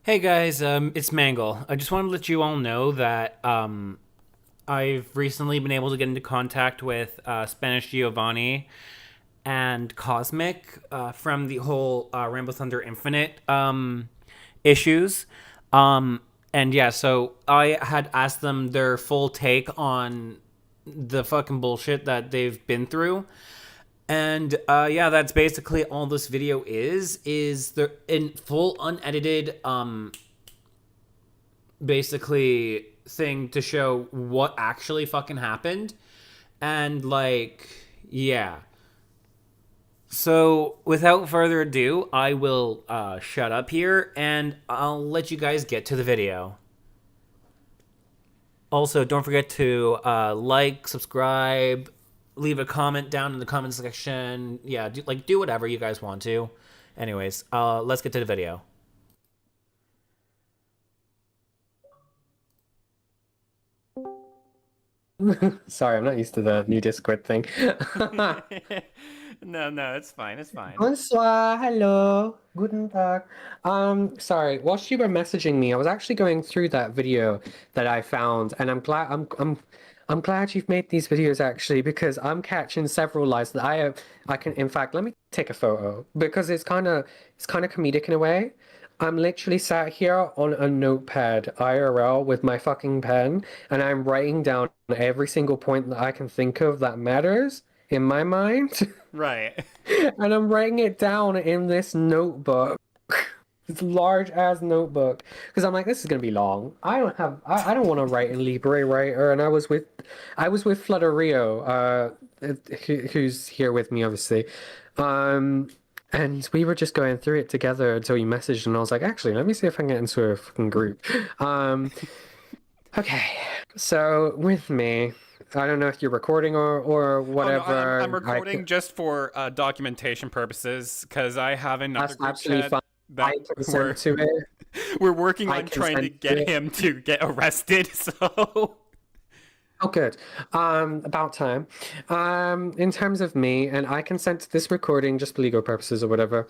Hey guys, it's Mangle. I just wanted to let you all know that I've recently been able to get into contact with Spanish Giovanni and Cosmic from the whole Rainbow Thunder Infinite issues. And yeah, so I had asked them their full take on the fucking bullshit that they've been through. And yeah, that's basically all this video is the in full unedited basically thing to show what actually fucking happened. And like, yeah. So without further ado, I will shut up here and I'll let you guys get to the video. Also, don't forget to like, subscribe, leave a comment down in the comment section. Yeah, do whatever you guys want to. Anyways, let's get to the video. Sorry, I'm not used to the new Discord thing. No, it's fine. It's fine. Bonsoir, hello, guten Tag. Sorry, whilst you were messaging me, I was actually going through that video that I found, and I'm glad you've made these videos actually because I'm catching several lies that I can in fact let me take a photo because it's kind of comedic in a way. I'm literally sat here on a notepad IRL with my fucking pen, and I'm writing down every single point that I can think of that matters in my mind. Right. And I'm writing it down in this notebook, this large ass notebook, because I'm like, this is gonna be long. I don't want to write in Libre Writer, and I was with Flutterio, who's here with me, obviously. Um, and we were just going through it together until you messaged, and I was like, actually, let me see if I can get into a fucking group. Um, okay, so with me. I don't know if you're recording or Oh no, I'm whatever. recording just for documentation purposes because I have another That's group absolutely chat fine. I that consent we're to it. we're working I on trying to consent to get it. him to get arrested. So Oh, good. About time. In terms of me, and I consent to this recording just for legal purposes or whatever.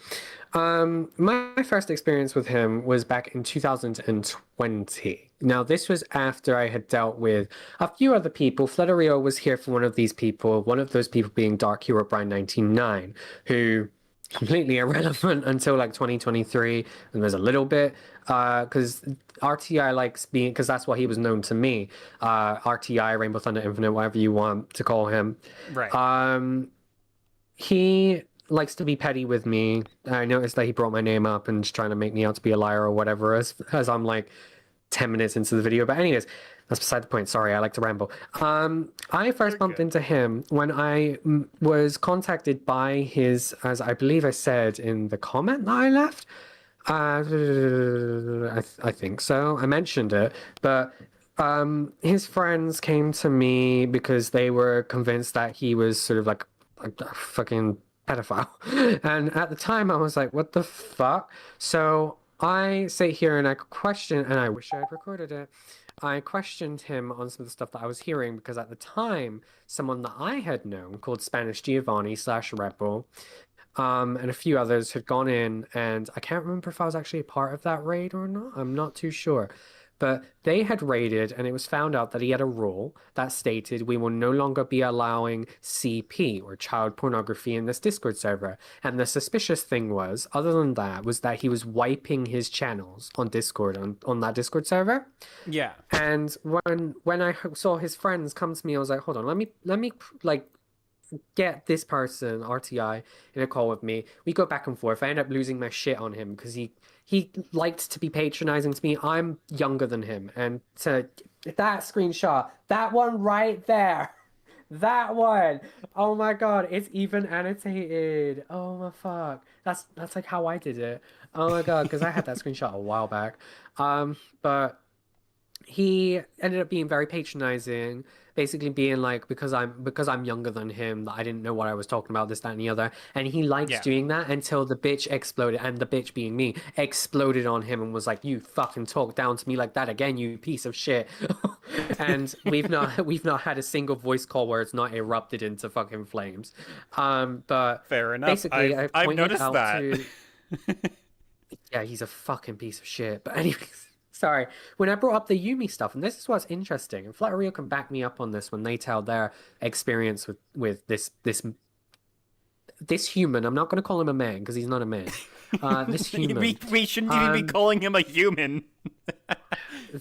My first experience with him was back in 2020. Now, this was after I had dealt with a few other people. Flutterio was here for one of these people, one of those people being Dark Hero Brian 199, who completely irrelevant until like 2023, and there's a little bit because RTI likes being because that's what he was known to me. RTI, Rainbow Thunder Infinite, whatever you want to call him. right. Um, he likes to be petty with me. I noticed that he brought my name up and just trying to make me out to be a liar or whatever as I'm like 10 minutes into the video. But anyways, that's beside the point. Sorry, I like to ramble. I You're first bumped good. into him when I was contacted by his, as I believe I said in the comment that I left. I think so. I mentioned it, but his friends came to me because they were convinced that he was sort of like a fucking pedophile. And at the time, I was like, what the fuck? So I sit here and I question, and I wish I had recorded it. I questioned him on some of the stuff that I was hearing because at the time, someone that I had known called Spanish Giovanni slash Rebel and a few others had gone in, and I can't remember if I was actually a part of that raid or not. I'm not too sure. But they had raided, and it was found out that he had a rule that stated we will no longer be allowing CP or child pornography in this Discord server. And the suspicious thing was, other than that, was that he was wiping his channels on Discord on that Discord server. Yeah. And when I saw his friends come to me, I was like, hold on, let me like get this person, RTI, in a call with me. We go back and forth. I end up losing my shit on him because he liked to be patronizing to me. I'm younger than him, and to that screenshot, that one right there, that one. Oh my God, it's even annotated. Oh my fuck. That's like how I did it. Oh my God, because I had that screenshot a while back. But he ended up being very patronizing, basically being like because I'm younger than him that I didn't know what I was talking about, this, that, and the other. And he liked Yeah. doing that until the bitch exploded, and the bitch being me exploded on him and was like, "You fucking talk down to me like that again, you piece of shit." And we've not had a single voice call where it's not erupted into fucking flames. But Fair enough. basically I've I I've pointed noticed out that. to Yeah, he's a fucking piece of shit. But anyways, sorry. When I brought up the Yumi stuff, and this is what's interesting, and Flatterio can back me up on this when they tell their experience with this human. I'm not going to call him a man because he's not a man. This human. We shouldn't even be Um, calling him a human.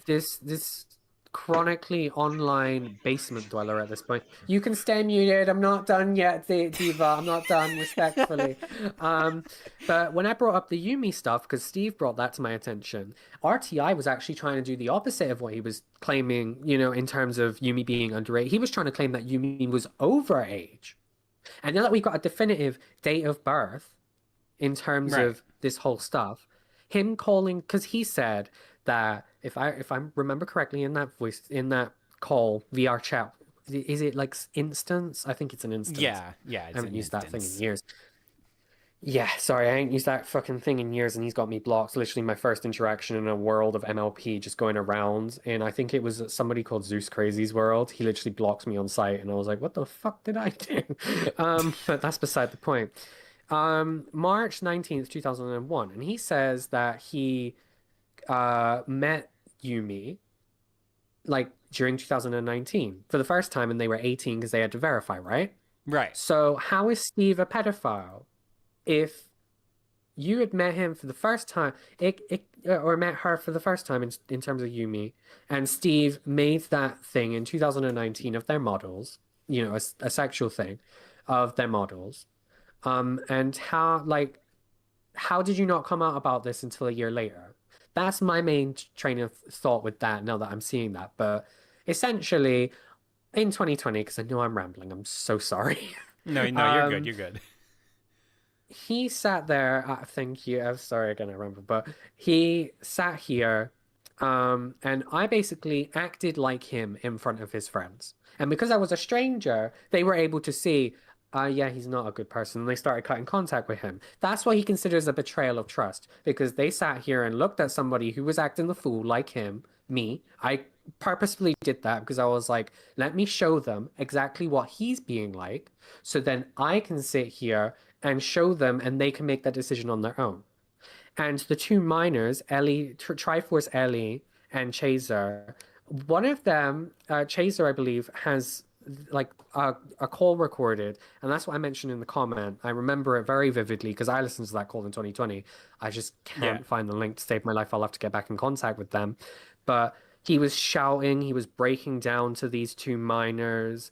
this chronically online basement dweller at this point. You can stay muted. I'm not done yet, Diva. I'm not done, respectfully. Um, but when I brought up the Yumi stuff, because Steve brought that to my attention, RTI was actually trying to do the opposite of what he was claiming, in terms of Yumi being underage. He was trying to claim that Yumi was overage. And now that we've got a definitive date of birth, in terms Right. of this whole stuff. Him calling because he said that if I remember correctly in that call VR chat, is it like instance? I think it's an instance. Yeah, yeah, I it's haven't an used that thing in instance. years. Yeah, sorry, I ain't used that fucking thing in years, and he's got me blocked. Literally, my first interaction in a world of MLP just going around, and I think it was somebody called Zeus Crazy's world. He literally blocked me on site, and I was like, "What the fuck did I do?" But that's beside the point. March 19th, 2001, and he says that he met Yumi like during 2019 for the first time, and they were 18 because they had to verify, right? Right. So how is Steve a pedophile if you had met him for the first time, or met her for the first time in terms of Yumi, and Steve made that thing in 2019 of their models, a sexual thing of their models. And how did you not come out about this until a year later? That's my main train of thought with that now that I'm seeing that. But essentially, in 2020, because I know I'm rambling, I'm so sorry. No, no, you're good. Um, You're good. he sat there, I think I'm sorry again, I remember, but he sat here, and I basically acted like him in front of his friends. And because I was a stranger, they were able to see, yeah, he's not a good person. And they started cutting contact with him. That's what he considers a betrayal of trust, because they sat here and looked at somebody who was acting the fool like him, me. I purposefully did that because I was like, let me show them exactly what he's being like, so then I can sit here and show them and they can make that decision on their own. And the two minors, Ellie, Triforce Ellie and Chaser, one of them, Chaser, I believe, has like a call recorded, and that's what I mentioned in the comment. I remember it very vividly because I listened to that call in 2020. I just Yeah. can't find the link to save my life. I'll have to get back in contact with them. But he was shouting, he was breaking down to these two minors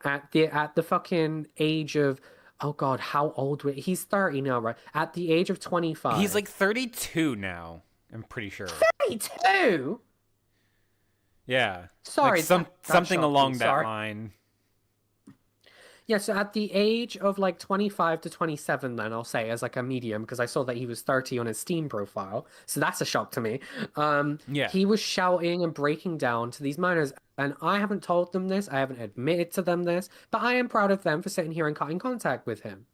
at the fucking age of, oh God, how old he's 30 now, right? At the age of He's 25. like 32 now. I'm pretty sure. 32? Yeah. Like Sorry, that something shocked me. along that Sorry. line. Yeah, so at the age of like 25 to 27, then I'll say as like a medium, because I saw that he was 30 on his Steam profile. So that's a shock to me. Yeah. He was shouting and breaking down to these minors. And I haven't told them this, I haven't admitted to them this, but I am proud of them for sitting here and cutting contact with him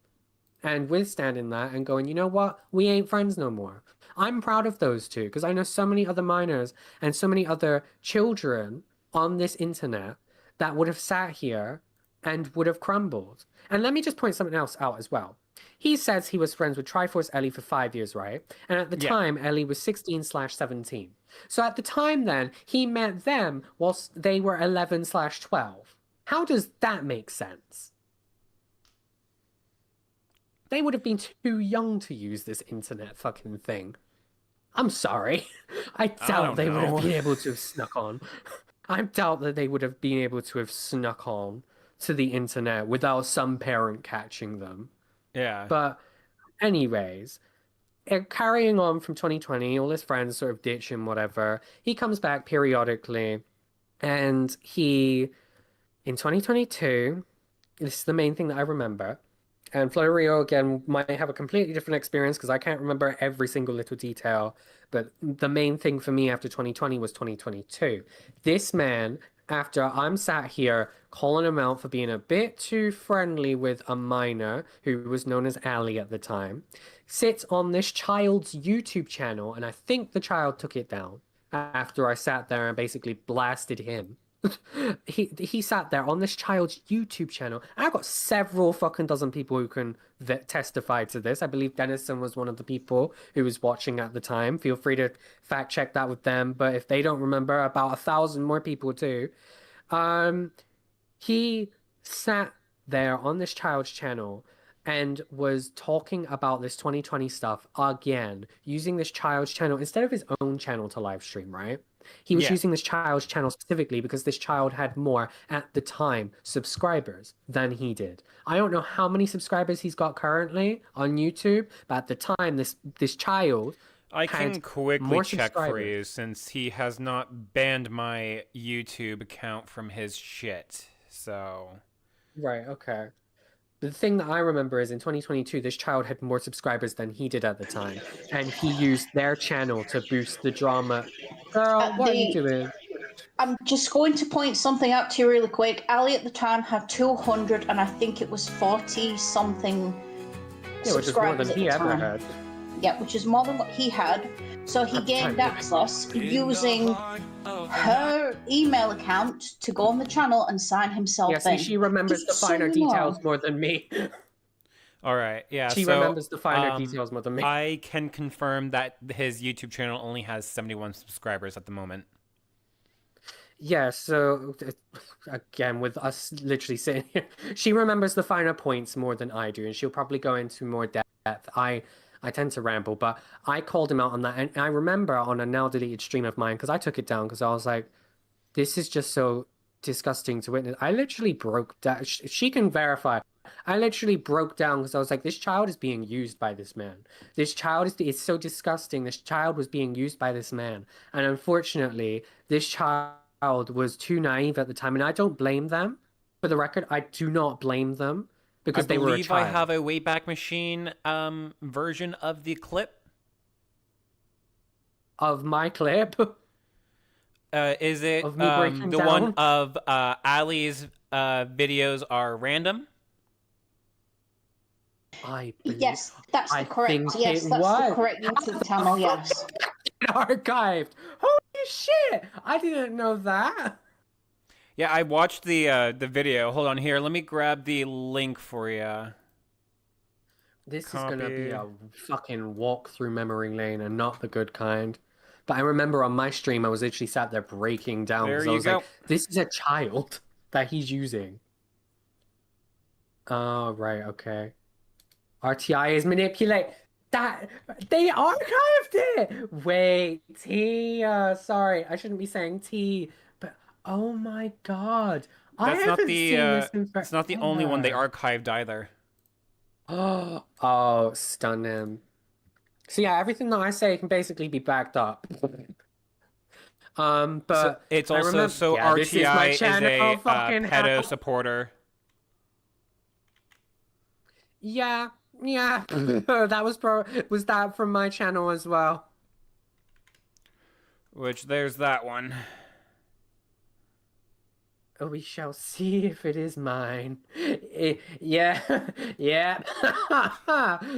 and withstanding that and going, you know what? We ain't friends no more. I'm proud of those two because I know so many other minors and so many other children on this internet that would have sat here and would have crumbled. And let me just point something else out as well. He says he was friends with Triforce Ellie for 5 years, right? And at the Yeah. time, Ellie was 16/17. So at the time, then, he met them whilst they were 11/12. How does that make sense? They would have been too young to use this internet fucking thing. I'm sorry. I I doubt don't they would have know. been able to have snuck on. I doubt that they would have been able to have snuck on to the internet without some parent catching them. Yeah. But, anyways, carrying on from 2020, all his friends sort of ditch him, whatever. He comes back periodically, and in 2022, this is the main thing that I remember. And Florio, again, might have a completely different experience because I can't remember every single little detail. But the main thing for me after 2020 was 2022. This man, after I'm sat here calling him out for being a bit too friendly with a minor who was known as Ali at the time, sits on this child's YouTube channel. And I think the child took it down after I sat there and basically blasted him. He sat there on this child's YouTube channel. And I've got several fucking dozen people who can testify to this. I believe Dennison was one of the people who was watching at the time. Feel free to fact check that with them. But if they don't remember, about 1,000 more people do. Um, he sat there on this child's channel and was talking about this 2020 stuff again, using this child's channel instead of his own channel to live stream, right? He was Yeah. using this child's channel specifically because this child had more, at the time, subscribers than he did. I don't know how many subscribers he's got currently on YouTube, but at the time, this child I had can quickly more check for subscribers. you since he has not banned my YouTube account from his shit. So, Right, okay. The thing that I remember is in 2022, this child had more subscribers than he did at the time, and he used their channel to boost the drama. Girl, what are you The doing? I'm just going to point something out to you really quick. Ali at the time had 200 and I think it was 40 something Yeah, which is more subscribers than at he the ever time. had Yeah, which is more than what he had. So he at the gained time. access using her email account to go on the channel and sign himself Yeah, see, in. she remembers the Just so finer you know. details more than me. all right, yeah. She So, remembers the finer details more than me. I can confirm that his YouTube channel only has 71 subscribers at the moment. Yeah, so again, with us literally sitting here, she remembers the finer points more than I do, and she'll probably go into more depth. I tend to ramble, but I called him out on that, and I remember on a now deleted stream of mine because I took it down because I was like, this is just so disgusting to witness. I literally broke down. She can verify. I literally broke down because I was like, this child is being used by this man. This child is it's so disgusting. This child was being used by this man. And unfortunately, this child was too naive at the time. And I don't blame them. For the record, I do not blame them I because they were a believe I have child. a Wayback Machine version of the clip. Of my clip, Is it of me breaking the one down. of Ali's videos are random? I believe Yes, that's I the correct. think Yes, it that's was. the correct YouTube channel. Yes. Archived. Holy shit! I didn't know that. Yeah, I watched the video. Hold on here. Let me grab the link for you. This is gonna be Copy. a fucking walk through memory lane and not the good kind. But I remember on my stream, I was literally sat there breaking down There because I you was go. like, this is a child that he's using. Oh, right, okay. RTI is manipulate. That they archived it. Wait, T. Sorry, I shouldn't be saying T. But oh my God, I That's not haven't the seen this in it's not the only one they forever. archived either. Oh, stun him. So yeah, everything that I say can basically be backed up. So But it's I also remember, so yeah, this is my RTI is channel. a Fucking pedo hell. supporter, Yeah, yeah. That was that from my channel as well. which there's that one. We shall see if it is mine. Yeah, yeah.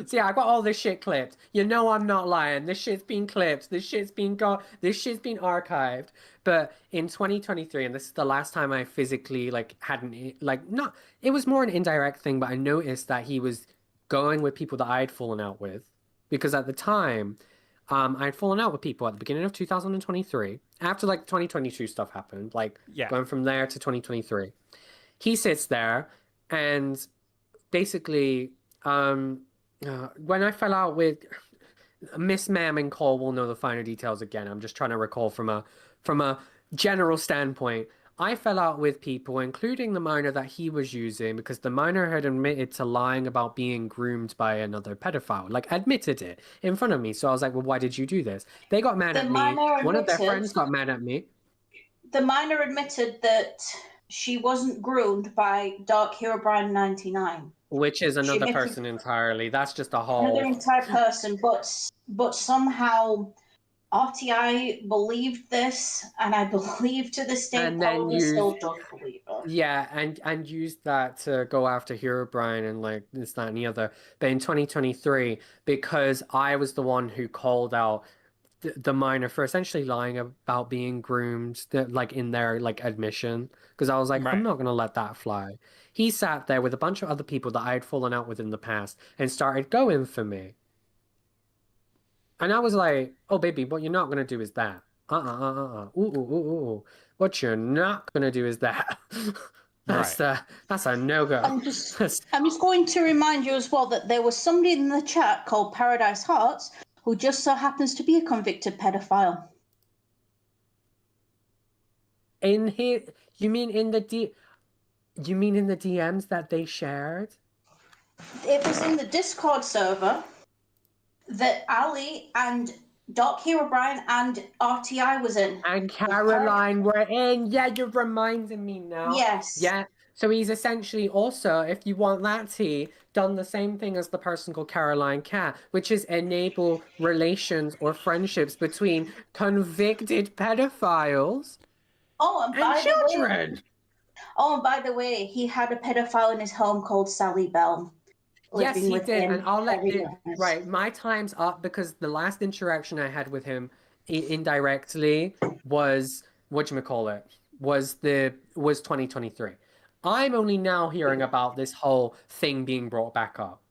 See, I got all this shit clipped. You know I'm not lying. This shit's been clipped. This shit's been This shit's been archived. But in 2023, and this is the last time I physically like hadn't like not. It was more an indirect thing, but I noticed that he was going with people that I had fallen out with because at the time. I had fallen out with people at the beginning of 2023 after like 2022 stuff happened, like Yeah. going from there to 2023. He sits there and basically, when I fell out with Miss Ma'am and Cole will know the finer details again. I'm just trying to recall from a general standpoint. I fell out with people, including the minor that he was using, because the minor had admitted to lying about being groomed by another pedophile, like admitted it in front of me. So I was like, well, why did you do this? They got mad The at me. minor One of their admitted. friends got mad at me. The minor admitted that she wasn't groomed by Dark Hero Brian 99. Which is She another admitted person entirely. That's just a another whole. entire person, but somehow RTI believed this, and I believe to this day And then probably used still don't believe it. Yeah, and used that to go after Hero Brian and like this, that, and the other. But in 2023, because I was the one who called out the minor for essentially lying about being groomed, like in their like admission. Because I was like, I'm Right. not gonna let that fly. He sat there with a bunch of other people that I had fallen out with in the past and started going for me. And I was like, oh baby, what you're not gonna do is that. Ooh, ooh, ooh, ooh. What you're not gonna do is that. Right. That's a no-go. I'm just going to remind you as well that there was somebody in the chat called Paradise Hearts who just so happens to be a convicted pedophile. In here, you mean in the DMs that they shared? It was in the Discord server that Ali and Doc Hero Brian and RTI was in. And Caroline were in. Yeah, you're reminding me now. Yes. Yeah. So he's essentially also, if you want that tea, done the same thing as the person called Caroline Cat, which is enable relations or friendships between convicted pedophiles Oh, and and by children. the way, by the way, he had a pedophile in his home called Sally Bell. Yes, he did, and I'll let you. right. My time's up because the last interaction I had with him indirectly was whatchamacallit, was 2023. I'm only now hearing about this whole thing being brought back up.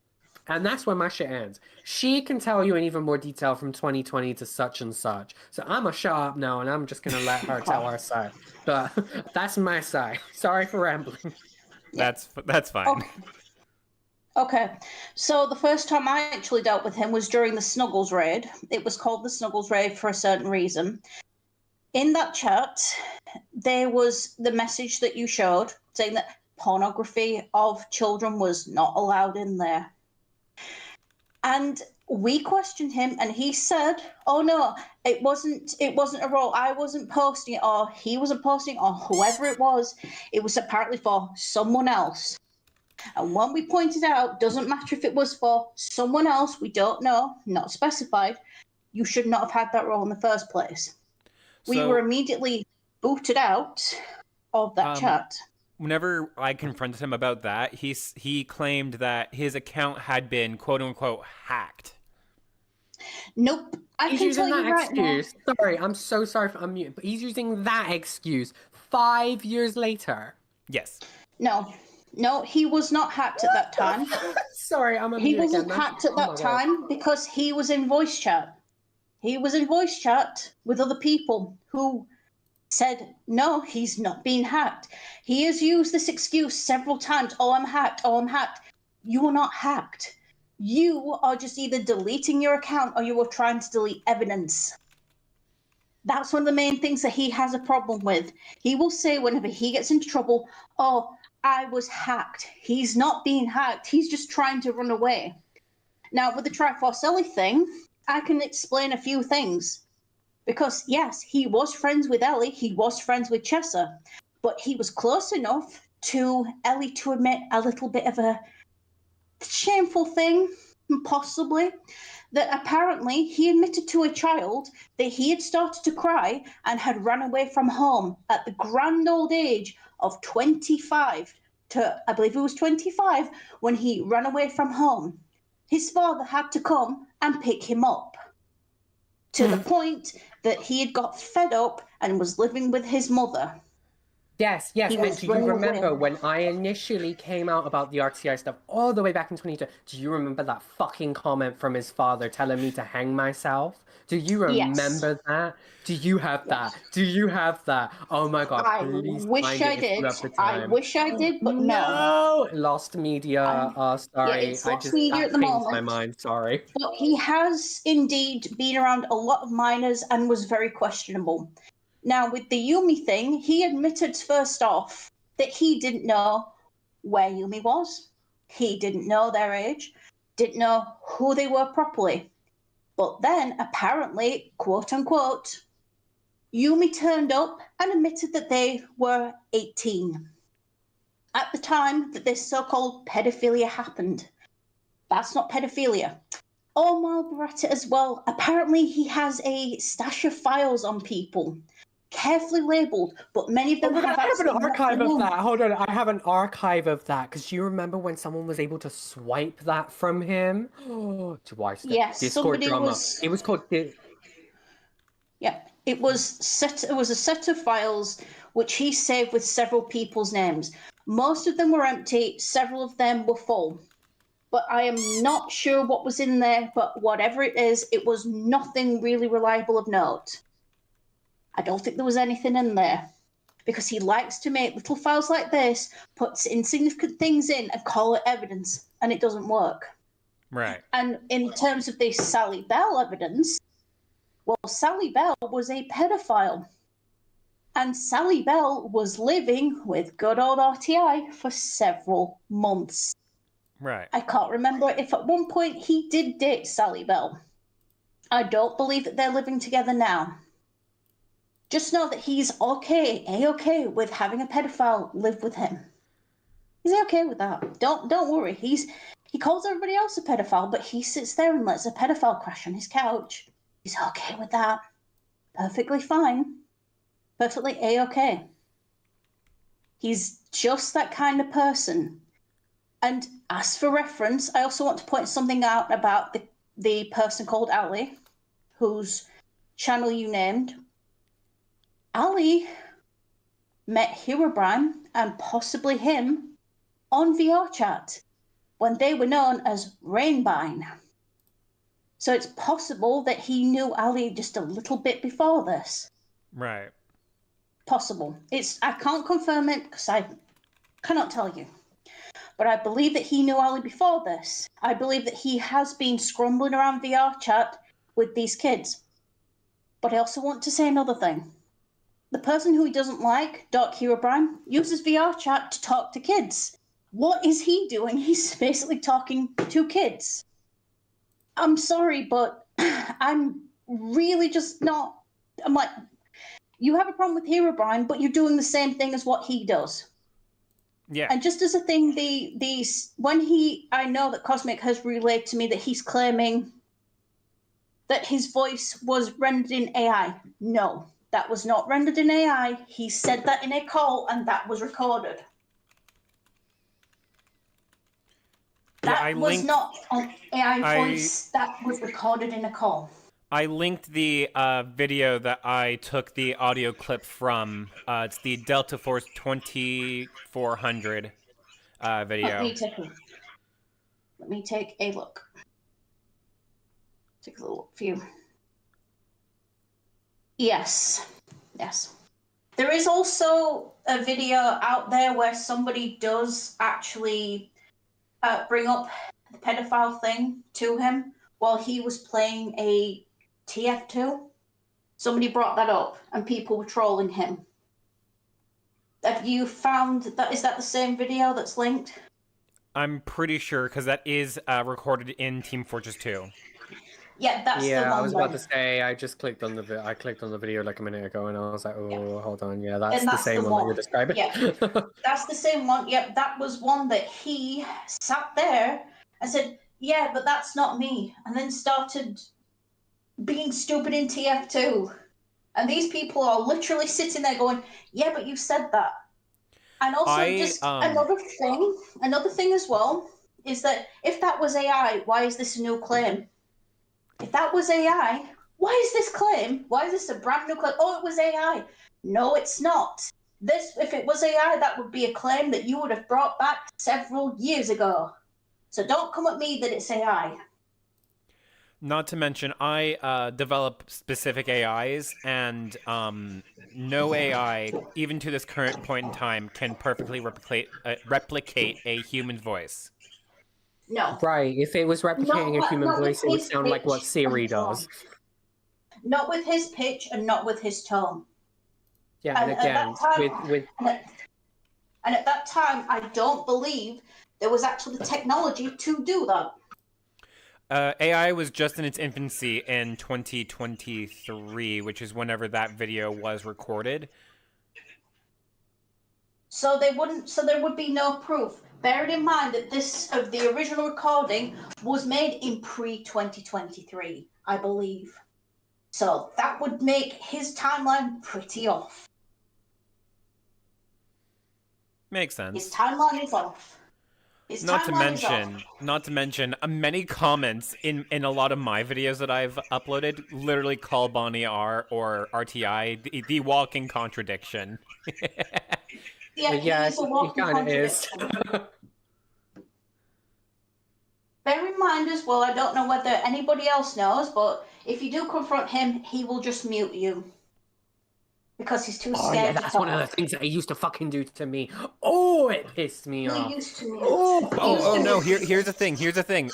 And that's where my shit ends. She can tell you in even more detail from 2020 to such and such. So I'm gonna shut up now and I'm just gonna let her tell her side. But that's my side. Sorry for rambling. That's fine. Okay, so the first time I actually dealt with him was during the Snuggles raid. It was called the Snuggles raid for a certain reason. In that chat, there was the message that you showed saying that pornography of children was not allowed in there. And we questioned him and he said, oh no, it wasn't a role. I wasn't posting it, or he wasn't posting it, or whoever it was apparently for someone else. And when we pointed out, doesn't matter if it was for someone else, we don't know, not specified, you should not have had that role in the first place. We were immediately booted out of that chat. Whenever I confronted him about that, he claimed that his account had been quote unquote hacked. Nope. He's using that excuse. Sorry, I'm so sorry for unmuting, but he's using that excuse 5 years later. Yes. No, he was not hacked at that time. Sorry, I'm He wasn't hacked at that time because he was in voice chat. He was in voice chat with other people who said, no, he's not being hacked. He has used this excuse several times. Oh, I'm hacked. Oh, I'm hacked. You are not hacked. You are just either deleting your account or you are trying to delete evidence. That's one of the main things that he has a problem with. He will say whenever he gets into trouble, oh, I was hacked. He's not being hacked. He's just trying to run away. Now, with the Triforce Ellie thing, I can explain a few things. Because, yes, he was friends with Ellie. He was friends with Chessa. But he was close enough to Ellie to admit a little bit of a shameful thing, possibly, that apparently he admitted to a child that he had started to cry and had run away from home at the grand old age of 25 to, I believe it was 25, when he ran away from home. His father had to come and pick him up to the point that he had got fed up and was living with his mother. Yes. And do you remember when I initially came out about the RTI stuff all the way back in 2022? Do you remember that fucking comment from his father telling me to hang myself? Do you remember that? Do you have that? Do you have that? Oh my god, please wish find I it if did. you have the time. I wish I did, but no. Lost media. Sorry. It's lost media at the pains moment. my mind. Sorry. But he has indeed been around a lot of minors and was very questionable. Now, with the Yumi thing, he admitted first off that he didn't know where Yumi was. He didn't know their age, didn't know who they were properly. But then, apparently, quote unquote, Yumi turned up and admitted that they were 18 at the time that this so-called pedophilia happened. That's not pedophilia. Omar Barata as well. Apparently, he has a stash of files on people, carefully labelled, but many of them have I have an archive of that. that. Hold on, I have an archive of that because you remember when someone was able to swipe that from him? Oh, Yes, Discord drama. was. It was called. Yeah, it was a set of files which he saved with several people's names. Most of them were empty, several of them were full. But I am not sure what was in there, but whatever it is, it was nothing really reliable of note. I don't think there was anything in there, because he likes to make little files like this, puts insignificant things in and call it evidence, and it doesn't work. Right. And in terms of the Sally Bell evidence, well, Sally Bell was a pedophile. And Sally Bell was living with good old RTI for several months. Right. I can't remember if at one point he did date Sally Bell. I don't believe that they're living together now. Just know that he's A-okay with having a pedophile live with him. He's okay with that. Don't worry. He calls everybody else a pedophile, but he sits there and lets a pedophile crash on his couch. He's okay with that. Perfectly fine. Perfectly A-okay. He's just that kind of person. And as for reference, I also want to point something out about the person called Ali, whose channel you named. Ali met Herobrine and possibly him on VR chat when they were known as RainbowThunderInfinite. So it's possible that he knew Ali just a little bit before this. Right. Possible. I can't confirm it because I cannot tell you. But I believe that he knew Ali before this. I believe that he has been scrambling around VR chat with these kids. But I also want to say another thing. The person who he doesn't like, Dark Herobrine, uses VR chat to talk to kids. What is he doing? He's basically talking to kids. I'm sorry, but I'm really just not... I'm like, you have a problem with Herobrine, but you're doing the same thing as what he does. Yeah. And just as a thing, I know that Cosmic has relayed to me that he's claiming that his voice was rendered in AI. No, that was not rendered in AI. He said that in a call, and that was recorded. That was not an AI voice. That was recorded in a call. I linked the video that I took the audio clip from. It's the Delta Force 2400 video. Let me take a look. Take a little look for you. Yes. There is also a video out there where somebody does actually bring up the pedophile thing to him while he was playing a TF2. Somebody brought that up and people were trolling him. Have you found that? Is that the same video that's linked? I'm pretty sure, because that is recorded in Team Fortress 2. Yeah, that's the one. Yeah, I was about to say, I clicked on the video like a minute ago, and I was like, oh, hold on, yeah, that's the same one that you're describing. Yeah, that's the same one. Yep, that was one that he sat there and said, yeah, but that's not me, and then started being stupid in TF2. And these people are literally sitting there going, yeah, but you said that. And also, another thing as well, is that if that was AI, why is this a new claim? If that was AI, why is this claim? Why is this a brand new claim? Oh, it was AI. No, it's not. If it was AI, that would be a claim that you would have brought back several years ago. So don't come at me that it's AI. Not to mention, I develop specific AIs, and no AI, even to this current point in time, can perfectly replicate a human voice. No. Right. If it was replicating a human voice, it would sound like what Siri does. Not with his pitch and not with his tone. Yeah, and again, and at that time, I don't believe there was actually the technology to do that. AI was just in its infancy in 2023, which is whenever that video was recorded. So there would be no proof. Bearing in mind that the original recording was made in pre-2023, I believe. So that would make his timeline pretty off. Makes sense. His timeline is off. His Not to timeline is off. mention, many comments in a lot of my videos that I've uploaded literally call BonnieR or RTI the walking contradiction. Yeah, he Yeah, is a he walking kind of is. contradiction. Bear in mind as well, I don't know whether anybody else knows, but if you do confront him, he will just mute you. Because he's too Oh scared yeah, to that's talk. one of the things that he used to fucking do to me. Oh, it pissed me He off. used to mute. Oh, He used to No, mute. here's the thing.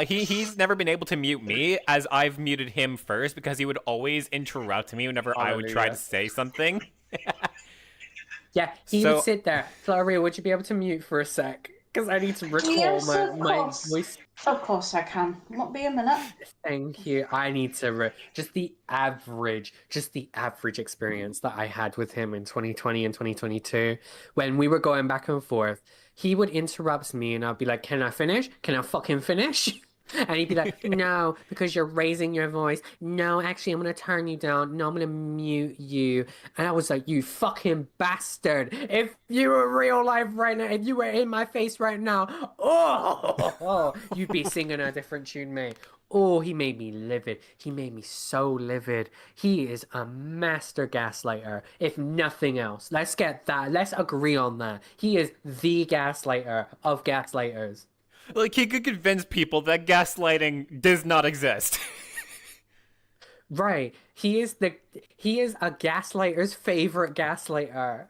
He's never been able to mute me, as I've muted him first, because he would always interrupt me whenever I would try to Hallelujah. say something. Yeah, he would So sit there. Flaria, would you be able to mute for a sec? Because I need to recall Yes, of my course. voice. Of course I can. Won't be a minute. Thank you. I need to just the average experience that I had with him in 2020 and 2022 when we were going back and forth. He would interrupt me and I'd be like, "Can I finish? Can I fucking finish?" And he'd be like, "No, because you're raising your voice. No, actually, I'm gonna turn you down. No, I'm gonna mute you." And I was like, "You fucking bastard! If you were real life right now, if you were in my face right now, you'd be singing a different tune, mate." Oh, he made me livid. He made me so livid. He is a master gaslighter, if nothing else. Let's get that. Let's agree on that. He is the gaslighter of gaslighters. like he could convince people that gaslighting does not exist. Right. He is a gaslighter's favorite gaslighter.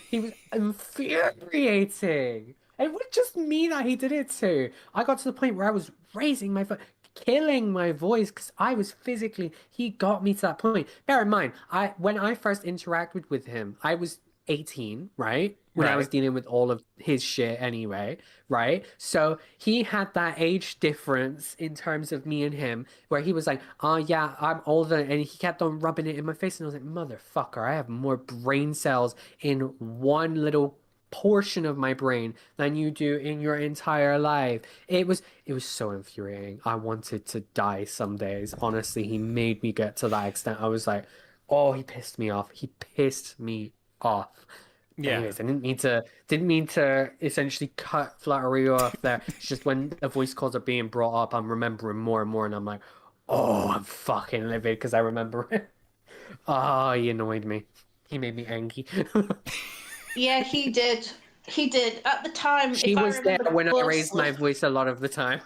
He was infuriating. It was just me that he did it to. I got to the point where I was raising my voice, killing my voice because I was physically. He got me to that point. Bear in mind, when I first interacted with him, I was 18, right? When I was Right. dealing with all of his shit anyway, right? So he had that age difference in terms of me and him, where he was like, "Oh yeah, I'm older," and he kept on rubbing it in my face, and I was like, "Motherfucker, I have more brain cells in one little portion of my brain than you do in your entire life." It was so infuriating. I wanted to die some days. Honestly, he made me get to that extent. I was like, "Oh, he pissed me off. He pissed me off." Yeah. Anyways, I didn't mean to essentially cut Flattery off there. It's just when the voice calls are being brought up, I'm remembering more and more, and I'm like, "Oh, I'm fucking livid because I remember it." Oh, he annoyed me. He made me angry. Yeah, he did. He did. At the time, She if I was there remember when I raised my closely. voice a lot of the time.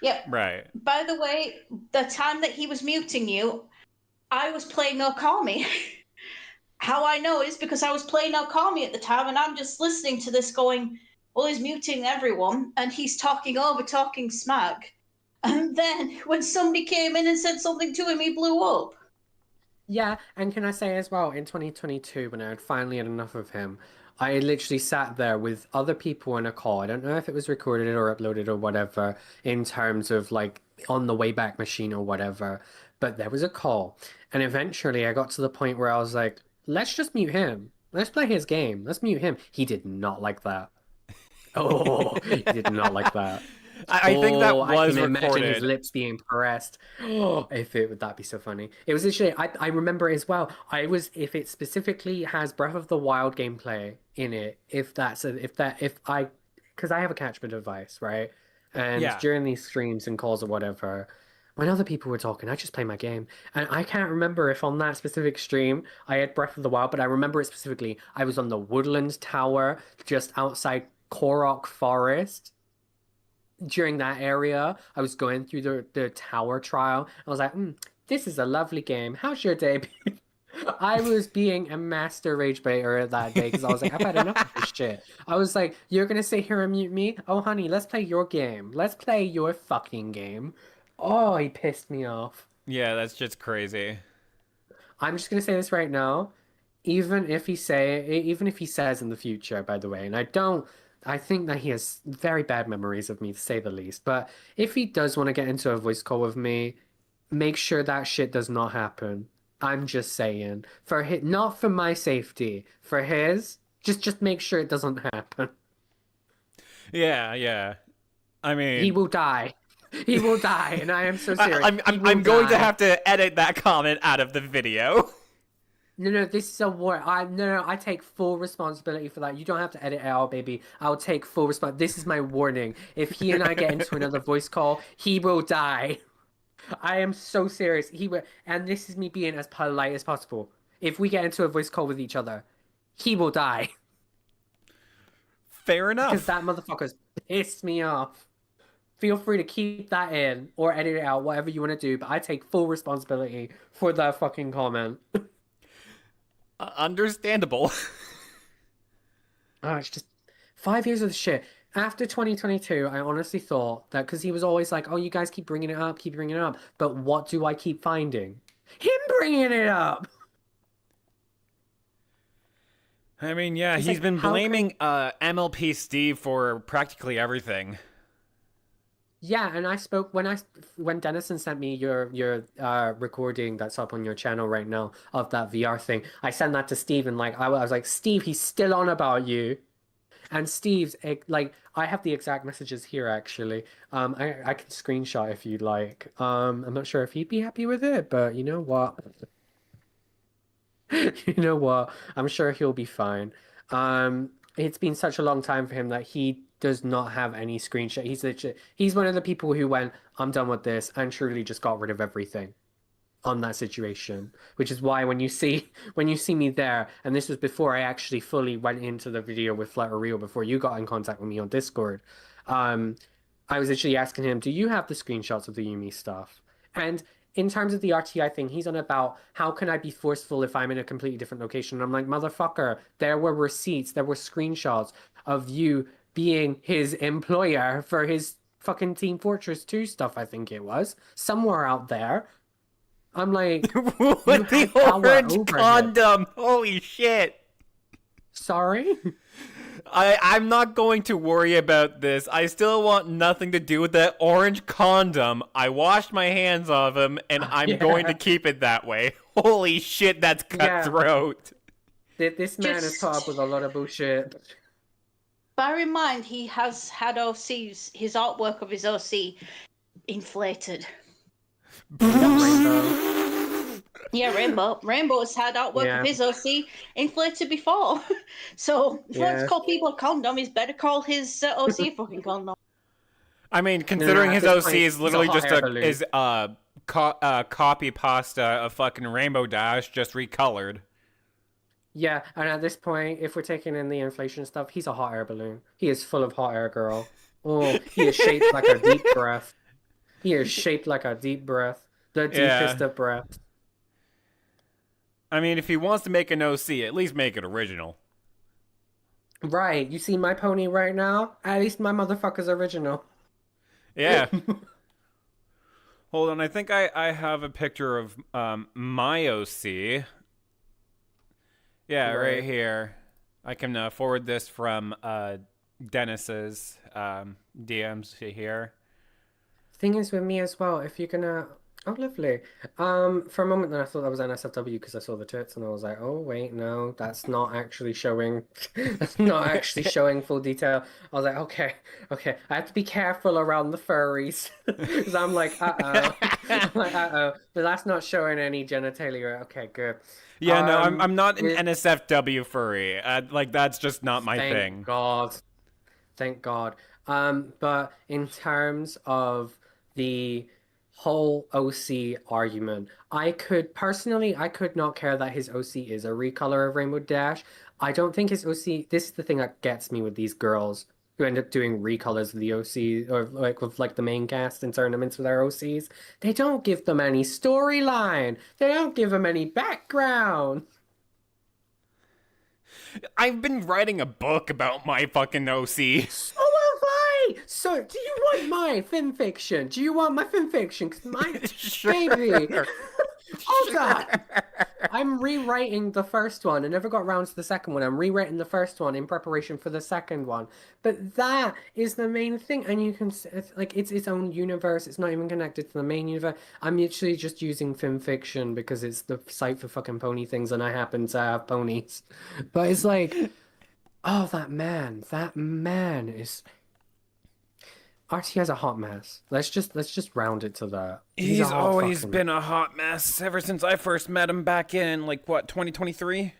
Yep. Right. By the way, the time that he was muting you, I was playing No Call Me. How I know is because I was playing No Call Me at the time, and I'm just listening to this going, well, he's muting everyone, and he's talking smack. And then when somebody came in and said something to him, he blew up. Yeah, and can I say as well, in 2022, when I had finally had enough of him, I literally sat there with other people in a call. I don't know if it was recorded or uploaded or whatever, in terms of like on the Wayback Machine or whatever, but there was a call. And eventually I got to the point where I was like, let's just mute him. Let's play his game. Let's mute him. He did not like that. Oh, he did not like that. I think that Oh, I was can imagine his recorded. lips being pressed. Oh, if it would that be so funny. It was literally I remember it as well. I was if it specifically has Breath of the Wild gameplay in it, if I because I have a catchment device, right? And Yeah. during these streams and calls or whatever, when other people were talking, I just play my game. And I can't remember if on that specific stream I had Breath of the Wild, but I remember it specifically. I was on the Woodlands Tower just outside Korok Forest during that area. I was going through the tower trial. I was like, this is a lovely game. How's your day been?" I was being a master rage baiter that day because I was like, I've had enough of this shit. I was like, you're gonna sit here and mute me? Oh, honey, let's play your game. Let's play your fucking game. Oh, he pissed me off. Yeah, that's just crazy. I'm just gonna say this right now. Even if he says in the future, by the way, and I think that he has very bad memories of me, to say the least. But if he does want to get into a voice call with me, make sure that shit does not happen. I'm just saying, not for my safety, for his, just make sure it doesn't happen. Yeah, yeah. I He mean, will die. He will die, and I am so serious. I'm He will I'm going to die. have to edit that comment out of the video. No, this is a war. I take full responsibility for that. You don't have to edit it out, baby. I'll take full response. This is my warning. If he and I get into another voice call, he will die. I am so serious. He will, and this is me being as polite as possible. If we get into a voice call with each other, he will die. Fair Because enough. that motherfucker's pissed me off. Feel free to keep that in or edit it out, whatever you want to do, but I take full responsibility for that fucking comment. Understandable. Oh, it's just 5 years of shit. After 2022, I honestly thought that because he was always like, oh, you guys keep bringing it up, keep bringing it up. But what do I keep finding? Him bringing it up! I mean, yeah, He's he's like, been how blaming MLP Steve for practically everything. Yeah, and I spoke when Dennison sent me your recording that's up on your channel right now of that VR thing. I sent that to Steve and like I was like, Steve, he's still on about you. And Steve's like I have the exact messages here actually. I can screenshot if you'd like. I'm not sure if he'd be happy with it, but you know what? You know what? I'm sure he'll be fine. It's been such a long time for him that he does not have any screenshot. He's one of the people who went, I'm done with this, and truly just got rid of everything on that situation. Which is why when you see me there, and this was before I actually fully went into the video with Flutter Real, before you got in contact with me on Discord, I was actually asking him, do you have the screenshots of the Yumi stuff? And in terms of the RTI thing, he's on about how can I be forceful if I'm in a completely different location? And I'm like, motherfucker, there were receipts, there were screenshots of you being his employer for his fucking Team Fortress 2 stuff, I think it was, somewhere out there. I'm like, With you the had power orange over him. condom! Holy shit! Sorry? I'm not going to worry about this. I still want nothing to do with that orange condom. I washed my hands of him, and I'm going to keep it that way. Holy shit, that's cutthroat. This man has put up with a lot of bullshit. Bear in mind, he has had OCs, his artwork of his OC inflated. Rainbow. Yeah, Rainbow's had artwork of his OC inflated before. So if you want to call people a condom, he's better call his OC a fucking condom. I mean, considering his OC is literally just a copy pasta of fucking Rainbow Dash, just recolored. Yeah, and at this point, if we're taking in the inflation stuff, he's a hot air balloon. He is full of hot air, girl. Oh, he is shaped like a deep breath. He is shaped like a deep breath. The deepest of breaths. I mean, if he wants to make an OC, at least make it original. Right, you see my pony right now? At least my motherfucker's original. Yeah. Hold on, I think I have a picture of my OC. Yeah, right here. I can forward this from Dennis's DMs here. Thing is with me as well, if you're gonna... Oh, lovely. For a moment then I thought that was NSFW because I saw the tits and I was like, oh, wait, no, that's not actually showing... that's not actually showing full detail. I was like, okay. I have to be careful around the furries. Because I'm like, uh-oh. But that's not showing any genitalia. Okay, good. Yeah, no, I'm not an NSFW furry. Like, that's just not my thing. Thank God. But in terms of the whole OC argument, I could not care that his OC is a recolor of Rainbow Dash. I don't think his OC, this is the thing that gets me with these girls who end up doing recolors of the OC or like with like the main cast in tournaments with their OCs. They don't give them any storyline. They don't give them any background. I've been writing a book about my fucking OC. So have I! So, do you want my fanfiction? Do you want my fanfiction? Because my baby... Hold on! I'm rewriting the first one. I never got around to the second one. I'm rewriting the first one in preparation for the second one. But that is the main thing. And you can... it's its own universe. It's not even connected to the main universe. I'm literally just using fanfiction because it's the site for fucking pony things and I happen to have ponies. But it's like... Oh, that man is... RTI's a hot mess. Let's just round it to that. He's a He's hot always fucking been a hot mess ever since I first met him back in, like, what, 2023?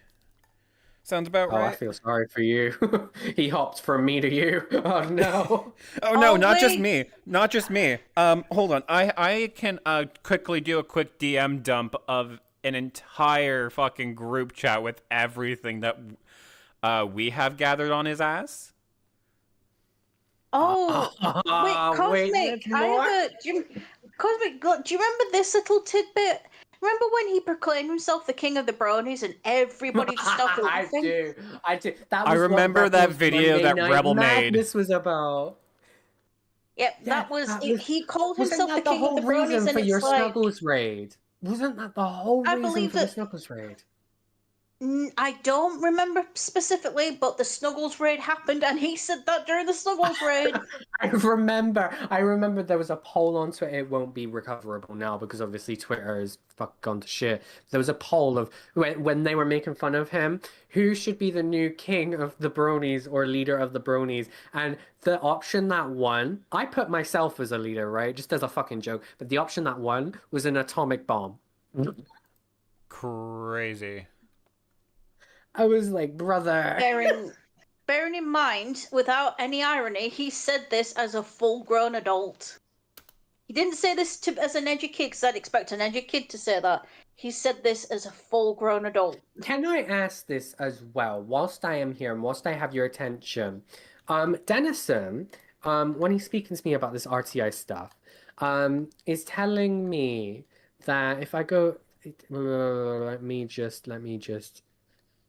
Sounds about Oh, I right. feel sorry for you. He hopped from me to you. Oh no. Oh no, Oh, not just wait. me. Not just me. Hold on. I can quickly do a quick DM dump of an entire fucking group chat with everything that we have gathered on his ass. Oh, wait, Wait, Cosmic. there's more? Cosmic, do you remember this little tidbit? Remember when he proclaimed himself the king of the bronies and everybody just stopped I laughing? do. I do. That I was what remember that Rebel's video Monday that Night Rebel made. Madness was about. Yep, Yeah, that was that it. was. He called Wasn't himself the that the king of whole the bronies, reason and for your it's like, Snuggles raid? Wasn't that the whole I reason believe for the that. Snuggles raid? I don't remember specifically, but the Snuggles raid happened, and he said that during the Snuggles raid. I remember there was a poll on Twitter. It won't be recoverable now because obviously Twitter has gone to shit. There was a poll of when they were making fun of him, who should be the new king of the bronies or leader of the bronies? And the option that won, I put myself as a leader, right? Just as a fucking joke. But the option that won was an atomic bomb. Crazy. I was like, brother. Bearing in mind, without any irony, he said this as a full-grown adult. He didn't say this as an edgy kid, because I'd expect an edgy kid to say that. He said this as a full-grown adult. Can I ask this as well, whilst I am here and whilst I have your attention? Dennison, when he's speaking to me about this RTI stuff, is telling me that if I go, let me just.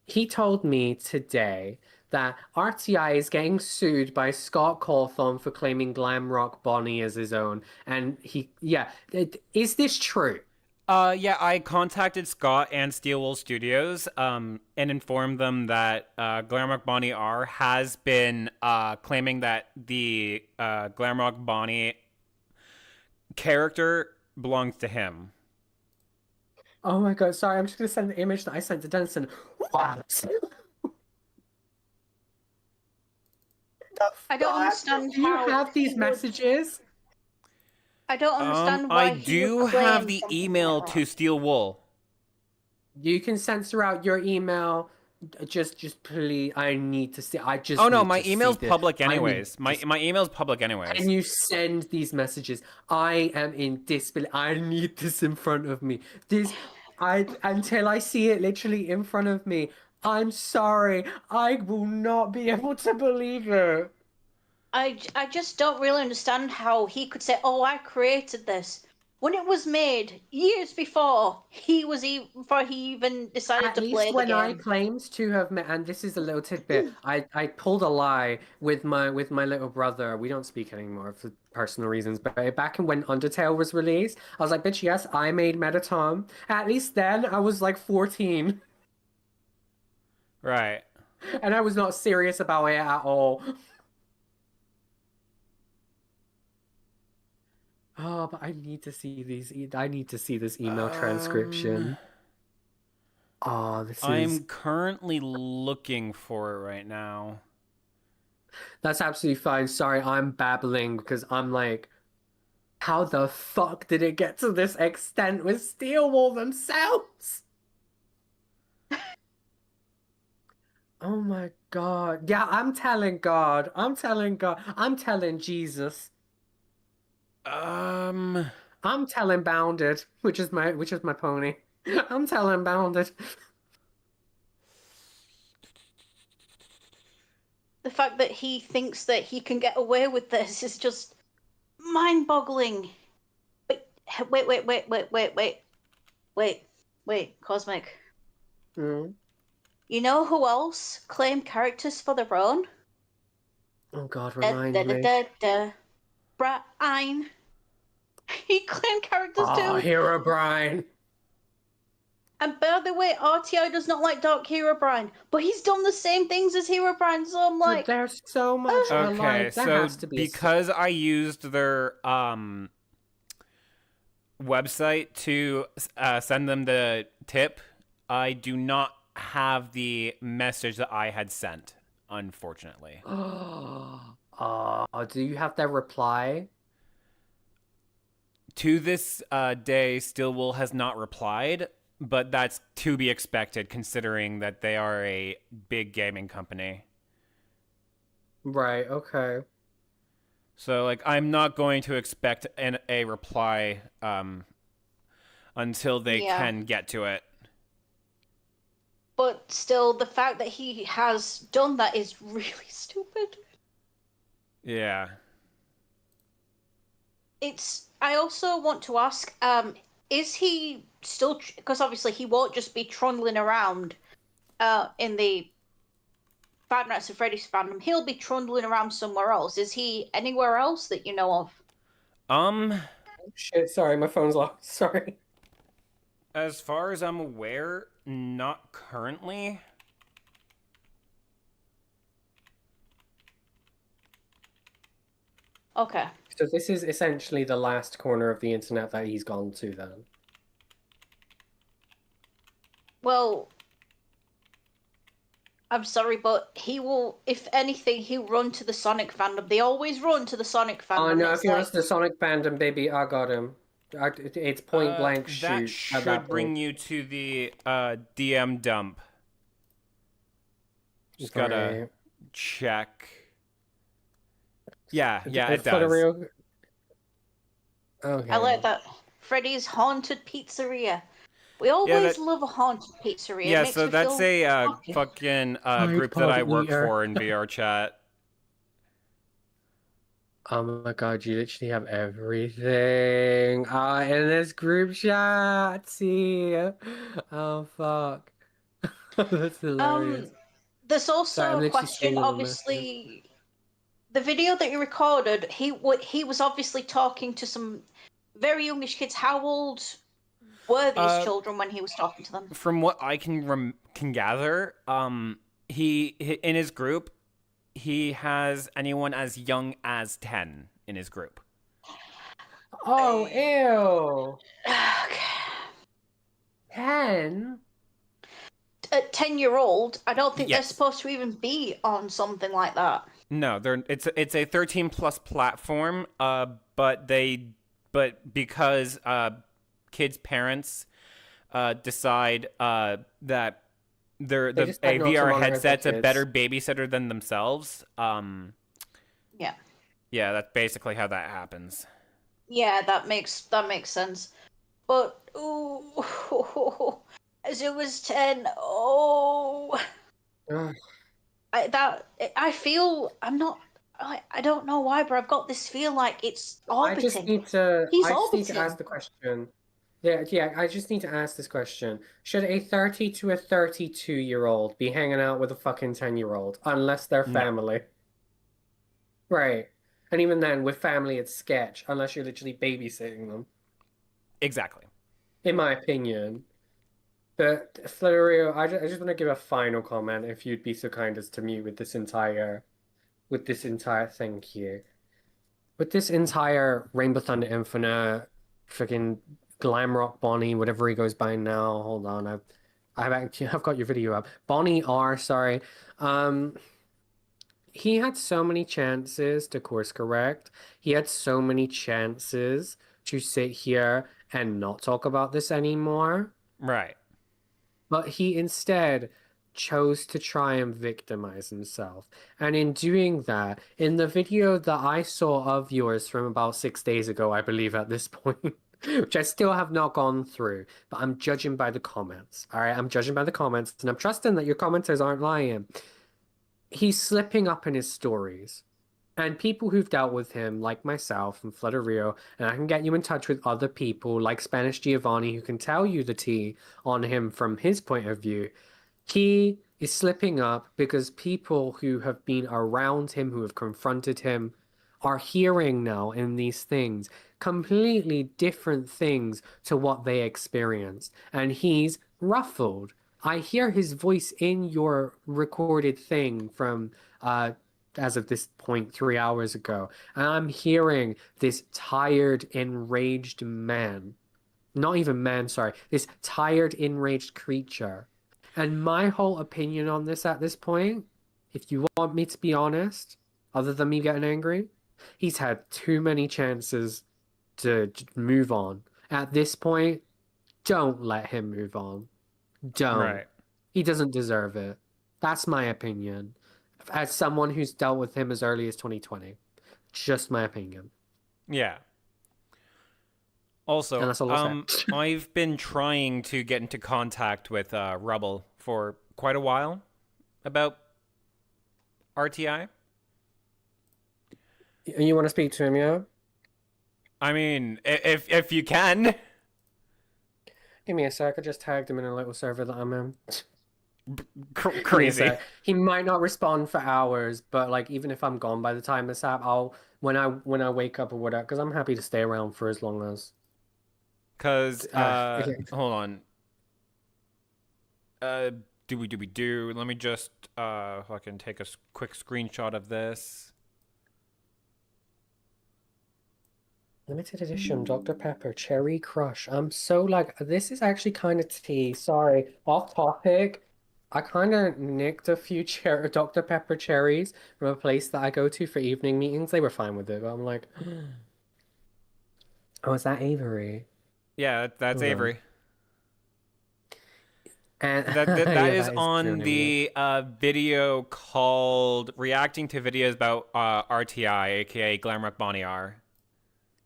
He told me today that RTI is getting sued by Scott Cawthon for claiming Glamrock Bonnie as his own, and is this true? Yeah, I contacted Scott and Steelwool Studios, and informed them that GlamrockBonnieR has been claiming that the Glamrock Bonnie character belongs to him. Oh my God, sorry, I'm just gonna send the image that I sent to Denison. What? I don't understand Do you how have these he would- messages? I don't understand why I he do would claim have the something email like to that. Steel Wool. You can censor out your email. Just please. I need to see. I just Oh no, need my to email's see this. public I need anyways. My to- my email's public anyways. Can you send these messages? I am in disbelief. I need this in front of me. Until I see it literally in front of me. I'm sorry. I will not be able to believe it. I just don't really understand how he could say, "Oh, I created this," when it was made years before before he even decided At to play least the when I game. claimed to have met, and this is a little tidbit, I pulled a lie with my little brother. We don't speak anymore for personal reasons, but back when Undertale was released, I was like, bitch, yes, I made Metatom. At least then I was like 14, Right. and I was not serious about it at all. Oh, but I need to see these. I need to see this email transcription. Oh, this I'm is. currently looking for it right now. That's absolutely fine. Sorry, I'm babbling because I'm like, how the fuck did it get to this extent with Steelwall themselves? Oh my God. Yeah, I'm telling God. I'm telling God. I'm telling Jesus. Um, I'm telling Bounded, which is my pony. I'm telling Bounded. The fact that he thinks that he can get away with this is just mind-boggling. Wait, Cosmic. Hmm. You know who else claimed characters for their own? Oh God, Da, remind da, da, me. da, da. Brian. He claimed characters Oh, too. Hero Brian. And by the way, RTI does not like Dark Hero Brian, but he's done the same things as Hero Brian, so I'm like, There's so much okay, alike. There so has to be because I used their website to send them the tip, I do not have the message that I had sent, unfortunately. Do you have their reply? To this day, Stillwell has not replied, but that's to be expected considering that they are a big gaming company. Right, okay. So, like, I'm not going to expect a reply until they Yeah. can get to it. But still, the fact that he has done that is really stupid. Yeah. I also want to ask, is he still, because obviously he won't just be trundling around in the Five Nights at Freddy's fandom, he'll be trundling around somewhere else. Is he anywhere else that you know of? Um, Shit, sorry, my phone's locked. Sorry. as far as I'm aware, not currently. Okay. So this is essentially the last corner of the internet that he's gone to then. Well, I'm sorry, but he will, if anything, he'll run to the Sonic fandom. They always run to the Sonic fandom. Oh no, It's if he like, wants the Sonic fandom, baby, I got him. It's point blank shoot That at should that bring point. you to the DM dump. Just gotta Right. check. Yeah, it does. Flutterio... Okay. I like that. Freddy's Haunted Pizzeria. We always love a haunted pizzeria. Yeah, It makes so me that's feel a happy. fucking group that pod I work eater. for in VR chat. Oh my god, you literally have everything. In this group chat. See. Oh fuck. That's hilarious. There's Sorry, also I'm a literally question. seeing them. Obviously, the video that you recorded, he was obviously talking to some very youngish kids. How old were these children when he was talking to them? From what I can gather, he in his group, he has anyone as young as 10 in his group. Oh, ew. Okay. 10? A 10-year-old, I don't think they're Yes. supposed to even be on something like that. No, it's a 13 plus platform. But because kids' parents decide that They a decide not to VR monitor their headset's a kids. better babysitter than themselves. Yeah. Yeah, that's basically how that happens. Yeah, that makes sense. But ooh, as it was 10, oh, Ugh. I feel I'm not. I don't know why, but I've got this feel like it's I just orbiting. need to He's I just need to orbiting. ask the question. Yeah, I just need to ask this question. Should a 30 to a 32-year-old be hanging out with a fucking 10-year-old unless they're No. family? Right. And even then, with family, it's sketch, unless you're literally babysitting them, Exactly. in my opinion. But Florio, I just want to give a final comment, if you'd be so kind as to mute with this entire thing here. With this entire Rainbow Thunder Infinite, freaking GlamrockBonnie, whatever he goes by now. Hold on, I've got your video up. BonnieR, sorry. He had so many chances to course correct. He had so many chances to sit here and not talk about this anymore. Right. But he instead chose to try and victimize himself. And in doing that, in the video that I saw of yours from about 6 days ago, I believe at this point, which I still have not gone through, but I'm judging by the comments. All right, I'm judging by the comments, and I'm trusting that your commenters aren't lying. He's slipping up in his stories. And people who've dealt with him, like myself and Flutterio, and I can get you in touch with other people like Spanish Giovanni who can tell you the tea on him from his point of view. He is slipping up because people who have been around him, who have confronted him, are hearing now in these things completely different things to what they experienced. And he's ruffled. I hear his voice in your recorded thing from as of this point 3 hours ago, and I'm hearing this tired, enraged man. Not even man, sorry. This tired, enraged creature. And my whole opinion on this at this point, if you want me to be honest, other than me getting angry. He's had too many chances to move on. At this point, don't let him move on. Don't. Right. He doesn't deserve it. That's my opinion. As someone who's dealt with him as early as 2020. Just my opinion. Yeah. And Also, that's all I'll say. I've been trying to get into contact with Rubble for quite a while about RTI. You want to speak to him, yeah? I mean, if you can. Give me a sec. I just tagged him in a little server that I'm in. Give me a Crazy. sec. He might not respond for hours, but like even if I'm gone by the time this app, I'll when I wake up or whatever, because I'm happy to stay around for as long as. Cause Okay. hold on. Do we do? Let me just fucking take a quick screenshot of this. Limited edition Dr. Pepper Cherry Crush. I'm so like, this is actually kind of tea. Sorry, off topic. I kind of nicked a few Dr. Pepper cherries from a place that I go to for evening meetings. They were fine with it, but I'm like, oh, is that Avery? Yeah, that's Hold on. Avery. And That yeah, is that on true, the video called reacting to videos about RTI, aka GlamrockBonnieR,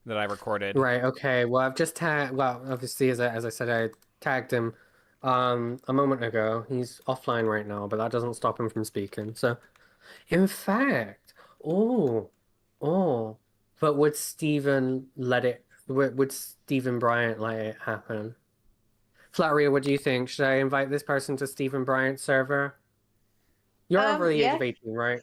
that I recorded. right. Okay. Well, I've just tagged. Well, obviously, as I said, I tagged him a moment ago. He's offline right now, but that doesn't stop him from speaking. So, in fact, oh, oh, but would Stephen let it? Would Stephen Bryant let it happen? Flattery, what do you think? Should I invite this person to Stephen Bryant's server? You're over the age Yeah. of 18, right?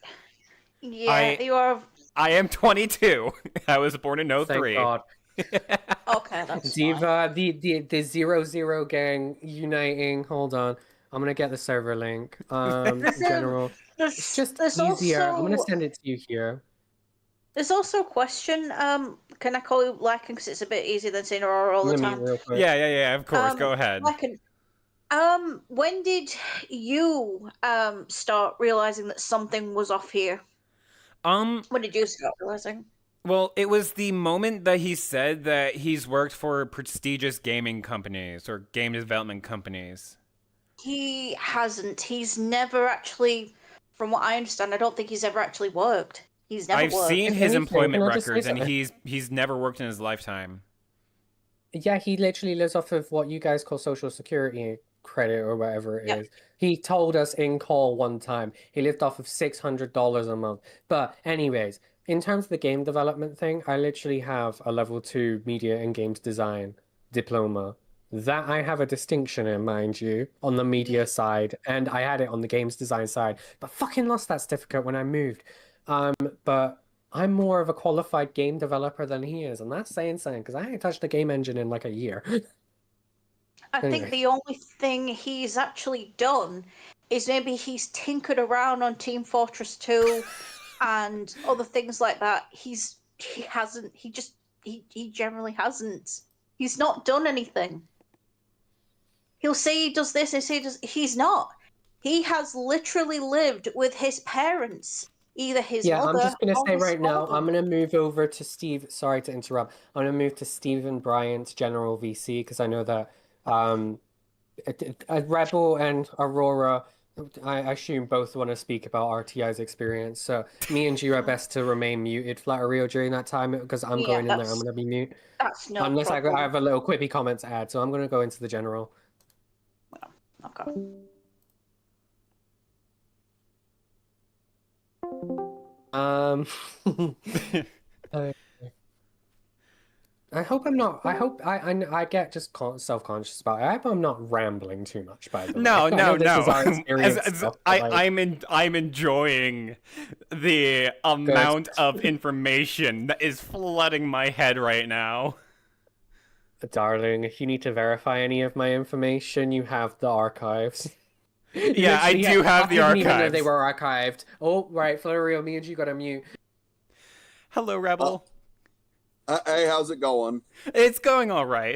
Yeah, you are. I am 22. I was born in Thank 03. God. Okay, that's fine. Diva, the 00 gang uniting. Hold on. I'm gonna get the server link. General. It's just There's easier. I'm gonna also send it to you here. there's also a question. Can I call you Lycan because it's a bit easier than saying Aurora all I'm the gonna time? mute real quick. Yeah, of course. Go ahead. Lycan, when did you start realizing that something was off here? When did you start realizing? Well, it was the moment that he said that he's worked for prestigious gaming companies or game development companies. He hasn't. He's never actually, from what I understand, I don't think he's ever actually worked. He's never I've worked. seen If his anything, employment can I just say records, and something? he's never worked in his lifetime. Yeah, he literally lives off of what you guys call social security credit or whatever it Yep. is. He told us in call one time he lived off of $600 a month. But anyways, in terms of the game development thing, I literally have a level 2 media and games design diploma. That I have a distinction in, mind you, on the media side, and I had it on the games design side, but fucking lost that certificate when I moved. But I'm more of a qualified game developer than he is, and that's saying something because I ain't touched a game engine in like a year. I think Anyway. the only thing he's actually done is maybe he's tinkered around on Team Fortress 2 and other things like that. He generally hasn't. He's not done anything. He'll say he does this and say he does. He's not. He has literally lived with his parents, either his Yeah, I'm mother just gonna or say his right now, father. I'm gonna move over to Steve. Sorry to interrupt. I'm gonna move to Stephen Bryant's General VC because I know that Rebel and Aurora, I assume both want to speak about RTI's experience. So me and you are best to remain muted, Flatterio, during that time because I'm Yeah, going in there. I'm gonna be mute that's no unless I problem. have a little quippy comment to add. So I'm gonna go into the general. Okay. I hope I'm not. I hope I get just self-conscious about it. I hope I'm not rambling too much. By the way, No. I know this is our experience. I'm enjoying the amount of information that is flooding my head right now. Darling, if you need to verify any of my information, you have the archives. Yeah, I do have the I didn't even know archives. they were archived. Oh, right, Florio, me and you got a mute. Hello, Rebel. Hey, how's it going? It's going all right.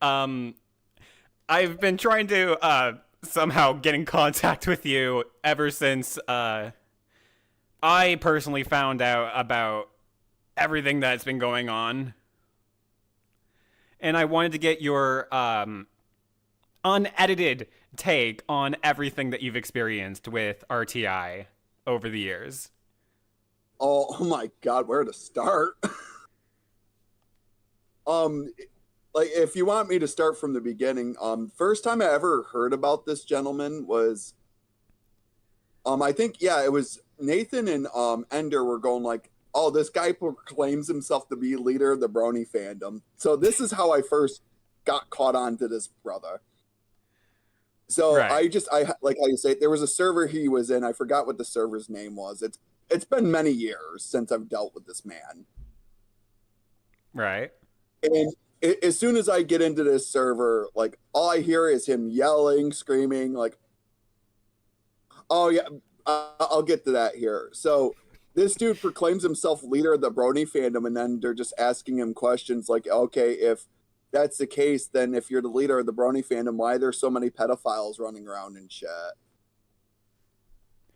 I've been trying to somehow get in contact with you ever since I personally found out about everything that's been going on, and I wanted to get your unedited take on everything that you've experienced with RTI over the years. Oh my God, where to start? Like if you want me to start from the beginning, first time I ever heard about this gentleman was, I think, yeah, it was Nathan and Ender were going like, oh, this guy proclaims himself to be leader of the Brony fandom. So this is how I first got caught on to this brother. So Right. I like how you say it, there was a server he was in. I forgot what the server's name was. It's been many years since I've dealt with this man. Right. And as soon as I get into this server, like all I hear is him yelling, screaming, like, oh yeah, I'll get to that here. So this dude proclaims himself leader of the Brony fandom, and then they're just asking him questions like, okay, if that's the case, then if you're the leader of the Brony fandom, why are there so many pedophiles running around and shit?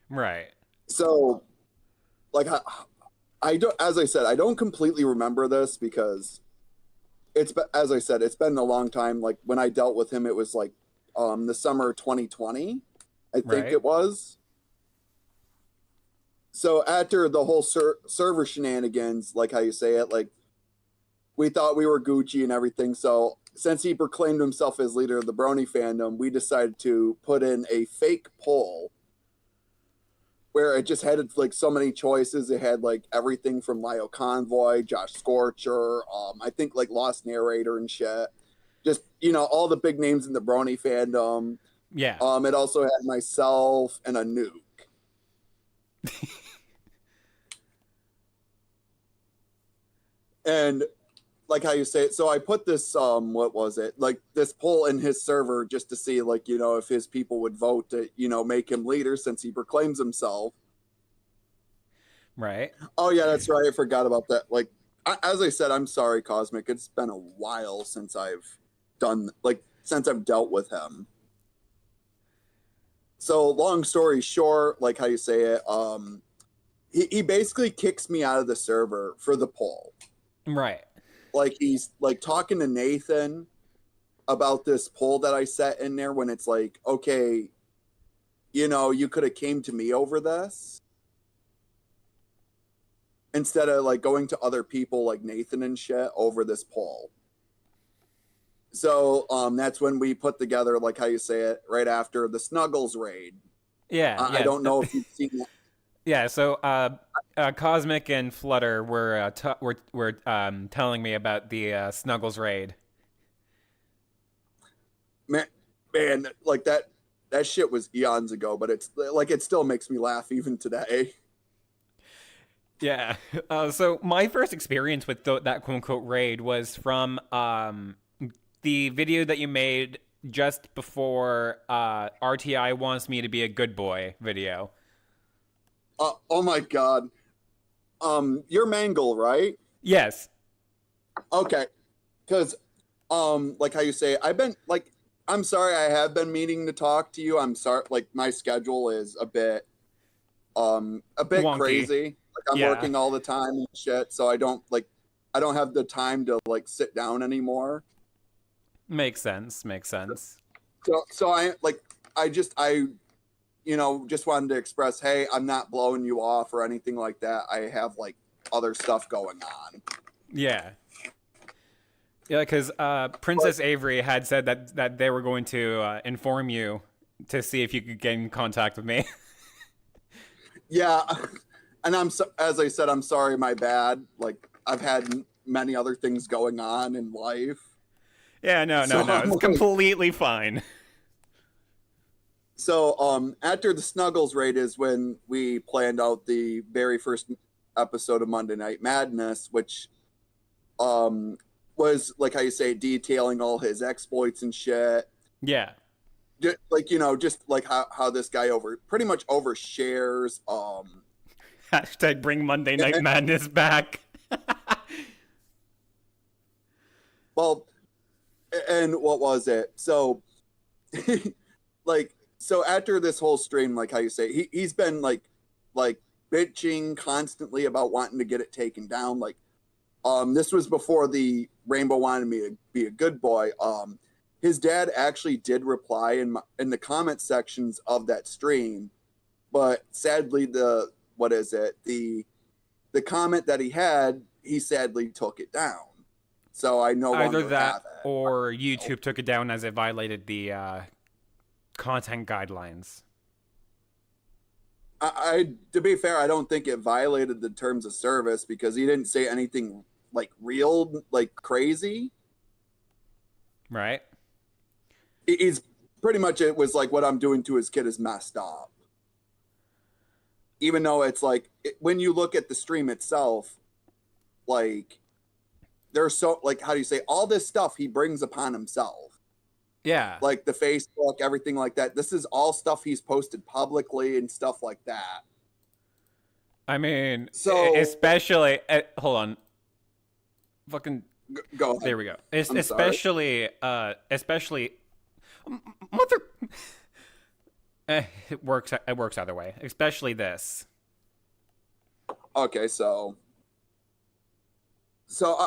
Right. So, like, I don't, as I said, I don't completely remember this because it's, as I said, it's been a long time. Like when I dealt with him, it was like the summer of 2020, I think Right. it was. So after the whole server shenanigans, like how you say it, like we thought we were Gucci and everything. So since he proclaimed himself as leader of the Brony fandom, we decided to put in a fake poll where it just had like so many choices. It had like everything from Lyle Convoy, Josh Scorcher, I think like Lost Narrator and shit. Just, you know, all the big names in the Brony fandom. Yeah. It also had myself and a nuke. And like how you say it, so I put this what was it, like this poll in his server just to see, like, you know, if his people would vote to, you know, make him leader since he proclaims himself. Right. Oh yeah, that's right, I forgot about that. Like as I said, I'm sorry, Cosmic, it's been a while since I've dealt with him. So long story short, like how you say it, he basically kicks me out of the server for the poll. Right. Like he's like talking to Nathan about this poll that I set in there when it's like, okay, you know, you could have came to me over this instead of like going to other people like Nathan and shit over this poll. So that's when we put together, like how you say it, right after the Snuggles raid. Yeah. I don't know if you've seen that. Yeah, so Cosmic and Flutter were telling me about the Snuggles raid. Man, like that shit was eons ago, but it's like it still makes me laugh even today. Yeah. So my first experience with that quote unquote raid was from the video that you made just before RTI wants me to be a good boy video. Oh my God. You're Mangle, right? Yes. Okay. Because, like how you say, I'm sorry, I have been meaning to talk to you. I'm sorry, like my schedule is a bit Wonky. crazy. Like I'm working all the time and shit, so I don't have the time to like sit down anymore. Makes sense. So I you know, just wanted to express, hey, I'm not blowing you off or anything like that. I have like other stuff going on. Yeah. Yeah, because Princess Avery had said that they were going to inform you to see if you could get in contact with me. Yeah, and as I said, I'm sorry, my bad. Like I've had many other things going on in life. Yeah, no, it's completely fine. So after the Snuggles raid is when we planned out the very first episode of Monday Night Madness, which was like how you say, detailing all his exploits and shit. Yeah. Like, you know, just like how this guy pretty much overshares. Hashtag bring Monday Night Madness back. Well, and what was it? So, like, so after this whole stream, like how you say, he's been like bitching constantly about wanting to get it taken down. Like, this was before the Rainbow wanted me to be a good boy. His dad actually did reply in the comment sections of that stream, but sadly the comment that he had, he sadly took it down. So I no longer Either that have it. or YouTube took it down as it violated the content guidelines. I to be fair, I don't think it violated the terms of service because he didn't say anything like real, like crazy. Right? He's pretty much, it was like what I'm doing to his kid is messed up. Even though it's like, when you look at the stream itself, like, there's so, like, how do you say, all this stuff he brings upon himself. Yeah. Like the Facebook, everything like that. This is all stuff he's posted publicly and stuff like that. I mean, so especially, hold on. Fucking, go ahead. there we go. Especially, mother. It works either way. Especially this. Okay, so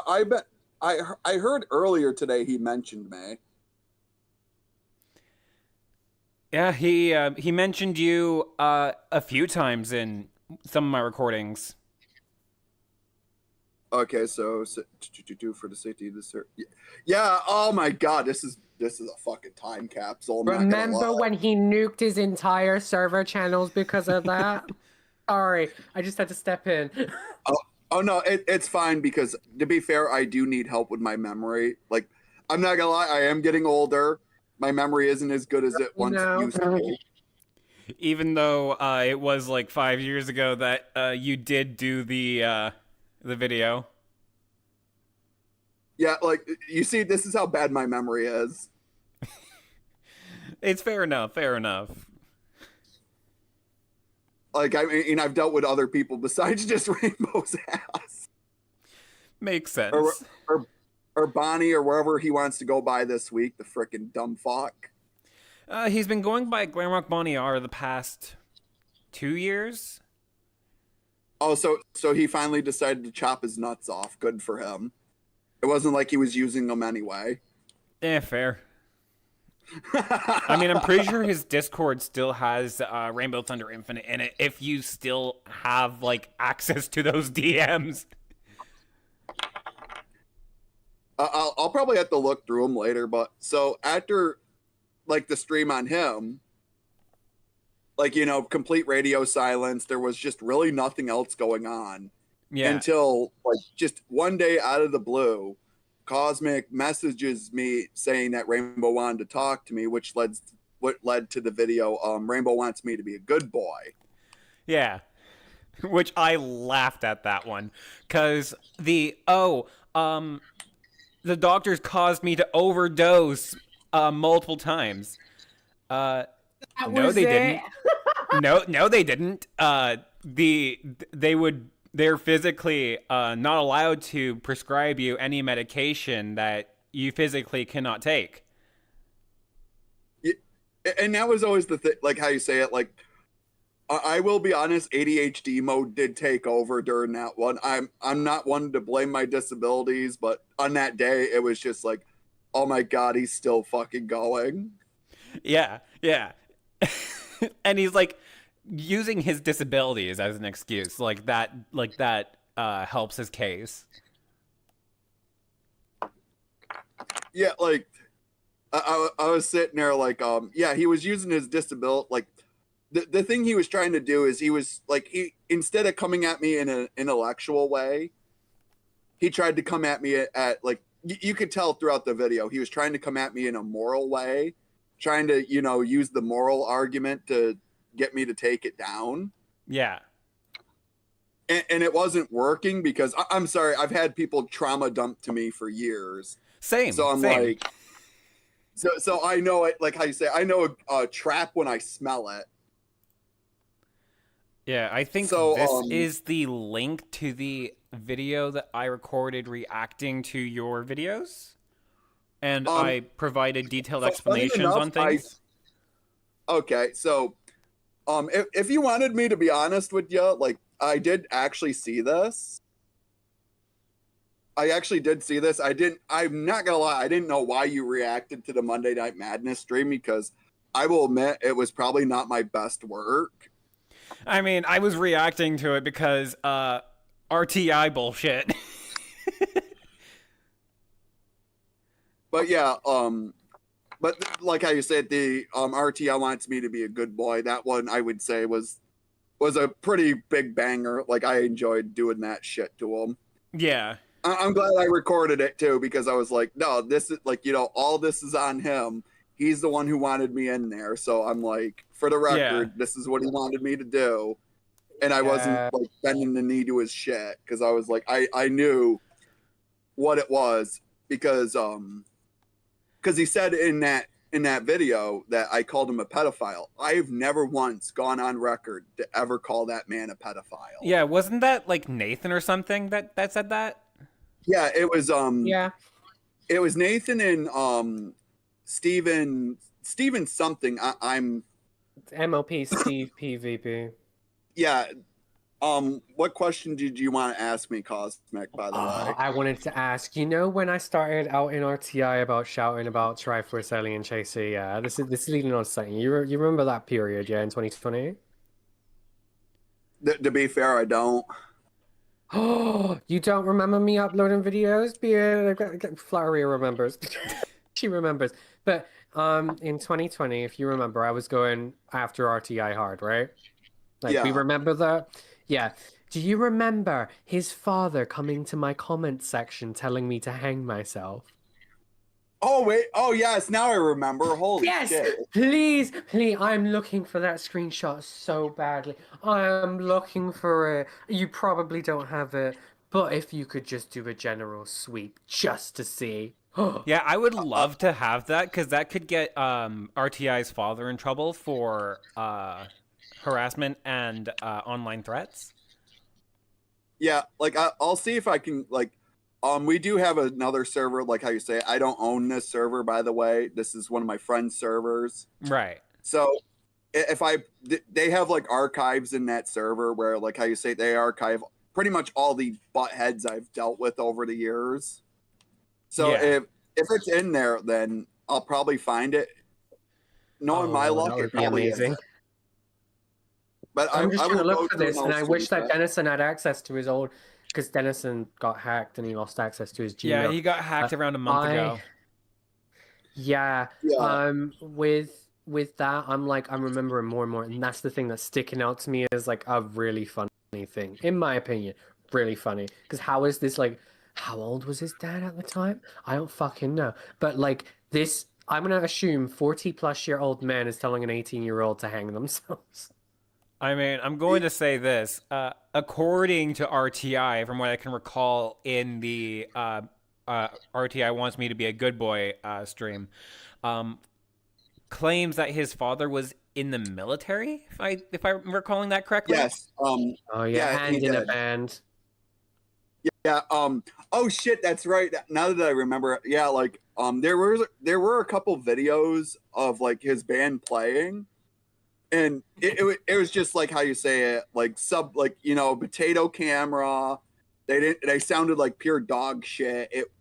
I bet I heard earlier today he mentioned me. Yeah, he mentioned you a few times in some of my recordings. Okay, so for the safety of the yeah. Oh my God, this is a fucking time capsule. Remember when he nuked his entire server channels because of that? Sorry, I just had to step in. Oh no, it's fine because to be fair, I do need help with my memory. Like, I'm not gonna lie, I am getting older. My memory isn't as good as it once used to be. Even though it was like 5 years ago that you did do the video. Yeah, like, you see, this is how bad my memory is. It's fair enough. Like, I mean, I've dealt with other people besides just Rainbow's ass. Makes sense. Or Bonnie, or wherever he wants to go by this week, the frickin' dumb fuck. He's been going by GlamrockBonnieR the past 2 years. Oh, so he finally decided to chop his nuts off. Good for him. It wasn't like he was using them anyway. Fair. I mean, I'm pretty sure his Discord still has Rainbow Thunder Infinite in it if you still have, like, access to those DMs. I'll probably have to look through them later, but so after, like, the stream on him, like, you know, complete radio silence, there was just really nothing else going on. Yeah. Until, like, just one day out of the blue, Cosmic messages me saying that Rainbow wanted to talk to me, which led to the video, Rainbow wants me to be a good boy. Yeah. Which I laughed at that one. Because the doctors caused me to overdose multiple times. No, they didn't. No, they didn't. They're physically not allowed to prescribe you any medication that you physically cannot take. Yeah, and that was always the thing, like how you say it. Like, I will be honest, ADHD mode did take over during that one. I'm not one to blame my disabilities, but on that day, it was just like, oh my God, he's still fucking going. Yeah. And he's like using his disabilities as an excuse, like that helps his case. Yeah, like I was sitting there like, yeah, he was using his disability. Like, the thing he was trying to do is he instead of coming at me in an intellectual way, he tried to come at me at like, you could tell throughout the video, he was trying to come at me in a moral way, trying to, you know, use the moral argument to get me to take it down. Yeah. And it wasn't working because I'm sorry, I've had people trauma dump to me for years. Same. So I'm like, so I know it, like how you say, I know a trap when I smell it. Yeah, I think this is the link to the video that I recorded reacting to your videos. And I provided detailed explanations on things. Okay, so if you wanted me to be honest with you, like, I did actually see this. I actually did see this. I'm not gonna lie, I didn't know why you reacted to the Monday Night Madness stream, because I will admit it was probably not my best work. I mean, I was reacting to it because RTI bullshit. But yeah, but like how you said, the RTI wants me to be a good boy. That one I would say was a pretty big banger. Like, I enjoyed doing that shit to him. Yeah. I'm glad I recorded it too, because I was like, no, this is like, all this is on him. He's the one who wanted me in there. So I'm like, for the record, this is what he wanted me to do. And I wasn't like bending the knee to his shit, because I was like, I knew what it was, because he said in that video that I called him a pedophile. I've never once gone on record to ever call that man a pedophile. Yeah, wasn't that like Nathan or something that said that? Yeah, it was Yeah. It was Nathan and Steven something. I'm MOP Steve PvP. Yeah. What question did you want to ask me, Cosmic, by the way? I wanted to ask, when I started out in RTI about shouting about Triforce, Ellie, and Chaser, yeah, this is leading on to something. You remember that period, yeah, in 2020? To be fair, I don't. Oh, you don't remember me uploading videos? Flurry remembers. She remembers. But in 2020, if you remember, I was going after RTI hard, right? Like, we remember that? Yeah. Do you remember his father coming to my comment section telling me to hang myself? Oh, wait. Oh, yes. Now I remember. Holy shit. Please. I'm looking for that screenshot so badly. I am looking for it. You probably don't have it, but if you could just do a general sweep just to see. Yeah, I would love to have that, because that could get RTI's father in trouble for harassment and online threats. Yeah, like I'll see if I can, like, we do have another server, like how you say. I don't own this server, by the way. This is one of my friend's servers. Right. So if they have like archives in that server where, like how you say, they archive pretty much all the butt heads I've dealt with over the years. So if it's in there, then I'll probably find it. Knowing my luck, that would it be probably amazing. isn't. But I'm just trying to look for through this, and I most wish of that Dennison had access to his old, because Dennison got hacked and he lost access to his Gmail. Yeah, he got hacked around a month ago. Yeah. With that, I'm remembering more and more, and that's the thing that's sticking out to me as like a really funny thing, in my opinion. Really funny, because how is this like? How old was his dad at the time? I don't fucking know. But like this, I'm gonna assume 40-plus-year-old man is telling an 18-year-old to hang themselves. I mean, I'm going to say this. According to RTI, from what I can recall in the RTI Wants Me to Be a Good Boy stream, claims that his father was in the military, if I'm recalling that correctly. Yes. And in a band. Yeah. Oh shit, that's right. Now that I remember, yeah, like there were a couple videos of like his band playing, and it was just like how you say it, like potato camera. They sounded like pure dog shit. It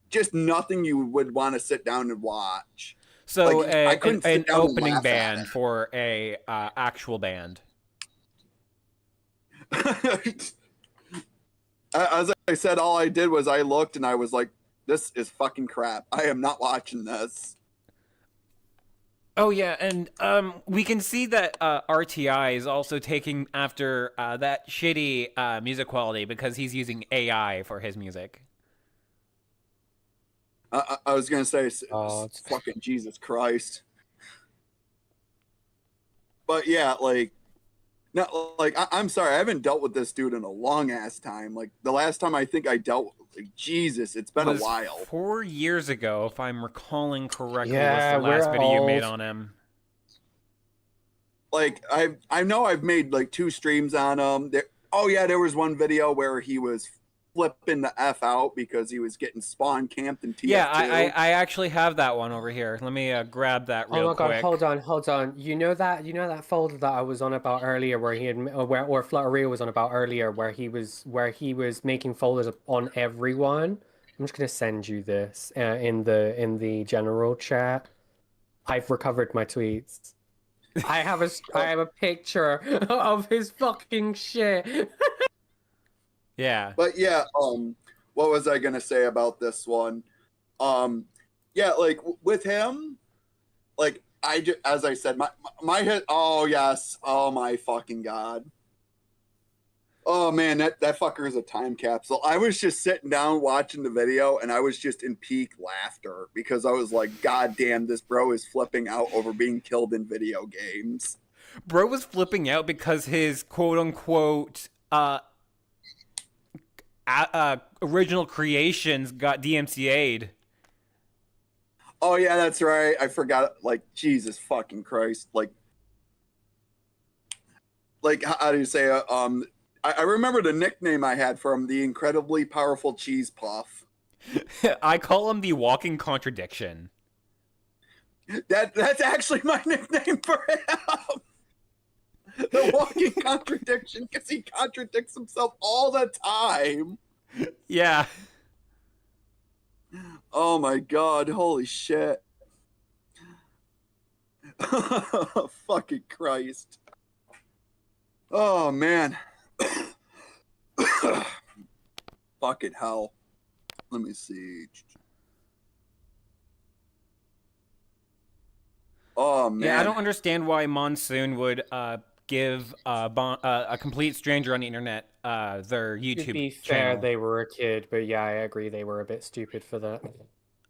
just nothing you would want to sit down and watch. So like, an opening band for a actual band. As I said, all I did was I looked and I was like, this is fucking crap. I am not watching this. Oh, yeah, and we can see that RTI is also taking after that shitty music quality, because he's using AI for his music. I was going to say, it's fucking Jesus Christ. But yeah, like, no, like I'm sorry, I haven't dealt with this dude in a long ass time. Like the last time I think I dealt with, like, Jesus, it's been a while. 4 years ago, if I'm recalling correctly, Yeah, was the last video you made old. on him. Like I know I've made like 2 streams on him. There was one video where he was flipping the F out because he was getting spawn camped in TF2. Yeah, I actually have that one over here. Let me grab that real quick. Oh my god, hold on. You know that folder that I was on about earlier, where he had, or Fluttery was on about earlier, where he was making folders on everyone. I'm just gonna send you this in the general chat. I've recovered my tweets. I have a picture of his fucking shit. Yeah. But yeah, what was I gonna say about this one? Yeah, like with him, like as I said, my hit. Oh yes, oh my fucking god. Oh man, that fucker is a time capsule. I was just sitting down watching the video, and I was just in peak laughter because I was like, God damn, this bro is flipping out over being killed in video games. Bro was flipping out because his quote unquote original creations got DMCA'd. Oh yeah, that's right. I forgot. Like Jesus fucking Christ. Like how do you say it? I remember the nickname I had for him, the incredibly powerful cheese puff. I call him the walking contradiction. That's actually my nickname for him. The walking contradiction, because he contradicts himself all the time. Yeah. Oh my god, holy shit. Fucking Christ. Oh man. Fucking hell. Let me see. Oh man. Yeah, I don't understand why Monsoon would give a complete stranger on the internet their YouTube To be channel. fair, they were a kid, but yeah, I agree they were a bit stupid for that.